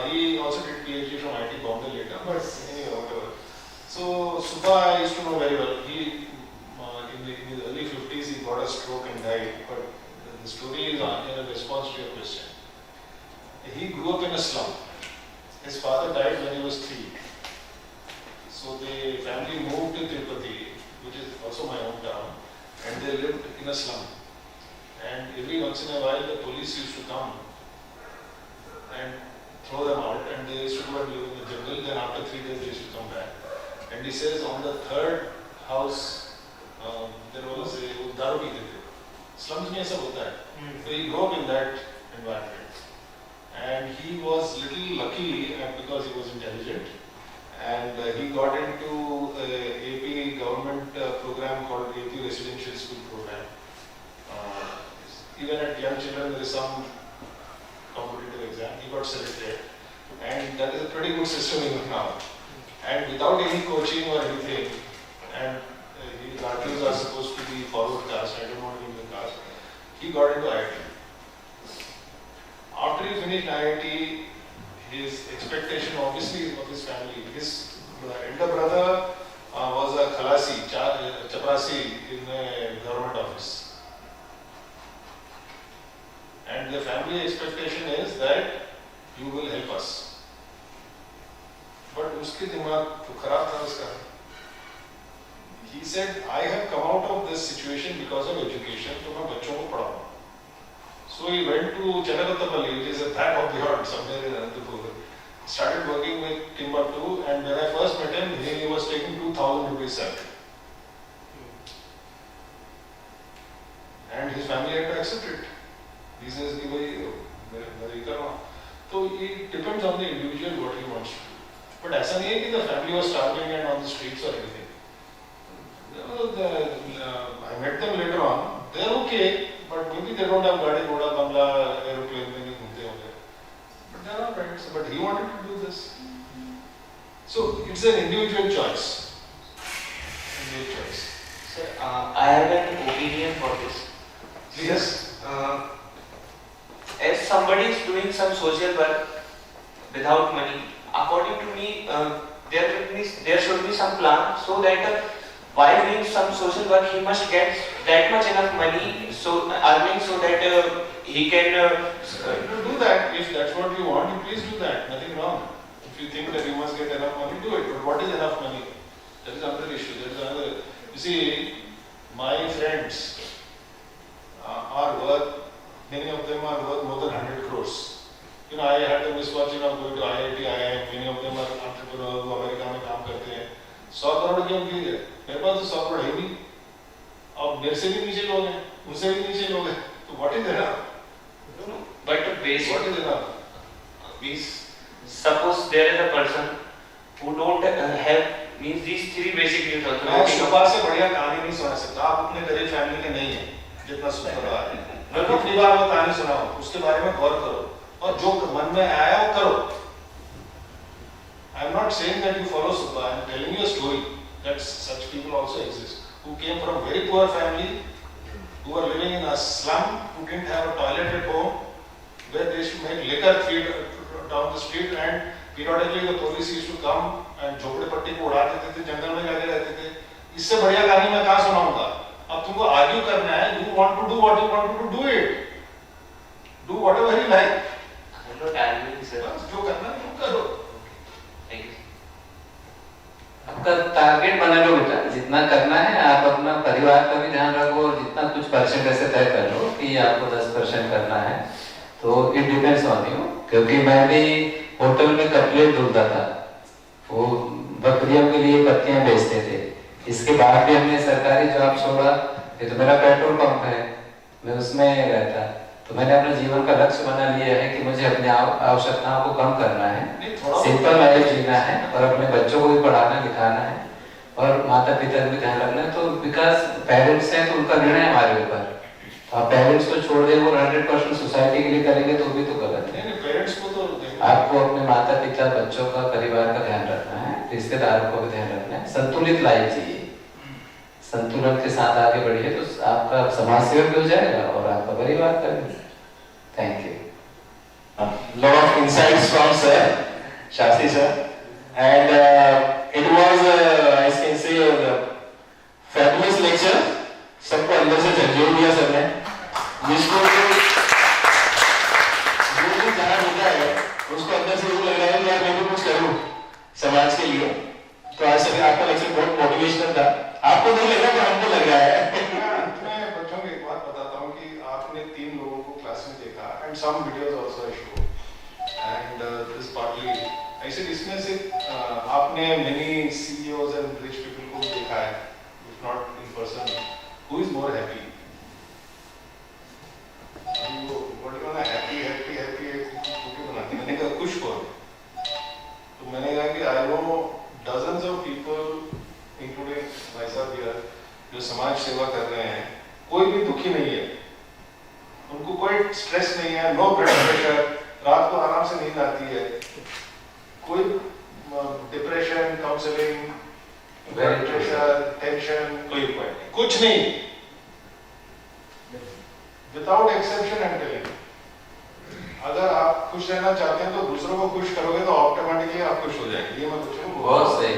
He also did PhD from IT Bombay later. But anyway, whatever. So Subba I used to know very well. He in his early 50s he got a stroke and died. But the story is in a response to your question. He grew up in a slum. His father died when he was 3. So the family moved to Tirupati, which is also my hometown, and they lived in a slum. And every once in a while the police used to come and throw them out, and they used to go and live in the jungle. Then after 3 days they used to come back. And he says on the 3rd house there was a daru pi the. Slums mein aisa hota hai. So he grew up in that environment. And he was little lucky because he was intelligent. And he got into AP government program called AP Residential School Program. Even at young children there is some competitive exam. He got selected, and that is a pretty good system even now. And without any coaching or anything, and his relatives are supposed to be forward caste. I don't want to give the caste. He got into IIT. After he finished IIT, his expectation obviously of his family. His elder brother was a khalasi, chaprasi in a government office. And the family expectation is that you will help us. But uske dimag to kharab tha uska. He said, I have come out of this situation because of education, to main bachchon ko padhaun. So he went to Channakattapalli, which is a back of the yard somewhere in Anantapur. Started working with Timbuktu, and when I first met him, he was taking 2,000 rupees salary. And his family had to accept it. He says, so it depends on the individual what he wants to do. But aisa nahi hai ki the family was starving and on the streets or anything. I met them later on. They are okay, but maybe they don't have gadi, ghoda, bangla, aeroplane mein nahi ghumte honge. But they are all right. But he wanted to do this. So it's an individual choice. Sir, I have an opinion for this. Yes. As somebody is doing some social work without money, according to me, there should be some plan so that while doing some social work, he must get that much enough money, so earning, so that he can do that. If that's what you want, you please do that. Nothing wrong. If you think that you must get enough money, do it. But what is enough money? That is another issue. That is another. You see, my friends are worth. Many of them are worth more than 100 crores. You know, I had the misfortune of going to IIT, IIM. Many of them are entrepreneurs who America में काम करते हैं. 100 करोड़ की उनकी है. मेरे पास तो 100 करोड़ है नहीं. और मेरे से भी नीचे लोग हैं, उनसे भी नीचे लोग हैं. तो what is enough? but basic. What is enough? Suppose there is a person who don't have means these three basic needs also. मैं सुबह से बढ़िया कहानी नहीं सुना सकता. आप अपने गरीब फैमिली के नहीं हैं, जितना सुन रहा है. मैं कितनी बार वो कहानी सुनाऊं, उसके बारे में गौर करो और जो मन में आया वो करो. I am not saying that you follow Subha. I am telling you a story that such people also exist who came from very poor family, who were living in a slum, who didn't have a toilet at home, where they used to make liquor feed down the street, and periodically the police used to come and झोपड़े पट्टी को उड़ा देते थे, जंगल में जाके रहते थे. इससे बढ़िया कहानी मैं कहाँ सुनाऊंगा? अब तुमको आर्ग्यू करना है. You want to do what you want to do it. Do whatever you like. I'm not arguing, sir. जो करना है तुम करो. Thank you. आपका टारगेट बना लो बेटा. जितना करना है आप अपना परिवार का भी ध्यान रखो और जितना कुछ परसेंट ऐसे तय कर लो कि आपको 10% करना है. तो इट डिपेंड्स ऑन यू. क्योंकि मैं भी होटल में कटलेट ढूंढता था. वो बकरियों के लिए पत्तियां बेचते थे. इसके बाद भी हमने सरकारी जॉब छोड़ा. ये तो मेरा पेट्रोल पंप है, मैं उसमें रहता. तो मैंने अपने जीवन का लक्ष्य बना लिया है कि मुझे अपनी आवश्यकताओं को कम करना है, सिंपल लाइफ जीना है और अपने बच्चों को भी पढ़ाना लिखाना है और माता पिता भी ध्यान रखना है. तो बिकॉज पेरेंट्स हैं तो उनका निर्णय हमारे ऊपर. आप पेरेंट्स को छोड़ दें, वो 100% सोसाइटी के लिए करेंगे तो भी तो गलत है. पेरेंट्स को तो आपको अपने माता पिता, बच्चों का, परिवार का ध्यान रखना है, रिश्तेदारों को भी ध्यान रखना है. संतुलित लाइफ चाहिए. संतुलन के साथ आगे बढ़िए तो आपका समाज सेवा भी हो जाएगा और आपका परिवार का भी. Thank you. Lot of insights from sir, Shastri sir, and it was I can say fabulous lecture. सबको अंदर से झंझोड़ दिया सर ने. जिसको जो भी जहाँ मिला है उसको अंदर से लग रहा है कि यार मैं भी कुछ करूँ समाज के लिए. तो आज सर आपका लेक्चर बहुत मोटिवेशनल था. आपको नहीं लग रहा कि हमको लग रहा है. मैं बच्चों को एक बात बताता हूँ कि आपने 3 लोगों को क्लास में देखा and some videos also I show and this partly I said इसमें से आपने many CEOs and rich people को देखा है, if not in person. Who is more happy? What do you want? Happy क्यों बनाते? मैंने कहा खुश कौन? तो मैंने कहा कि I know dozens of people including myself here जो समाज सेवा कर रहे हैं, कोई भी दुखी नहीं है. उनको कोई स्ट्रेस नहीं है, नो ब्लड प्रेशर, रात को आराम से नींद आती है, कोई depression, counselling, blood pressure, tension, कोई कुछ नहीं. Without exception and telling. अगर आप खुश रहना चाहते हैं तो दूसरों को खुश करोगे तो ऑटोमेटिकली आप खुश हो जाएंगे. ये मैं कुछ बहुत सही.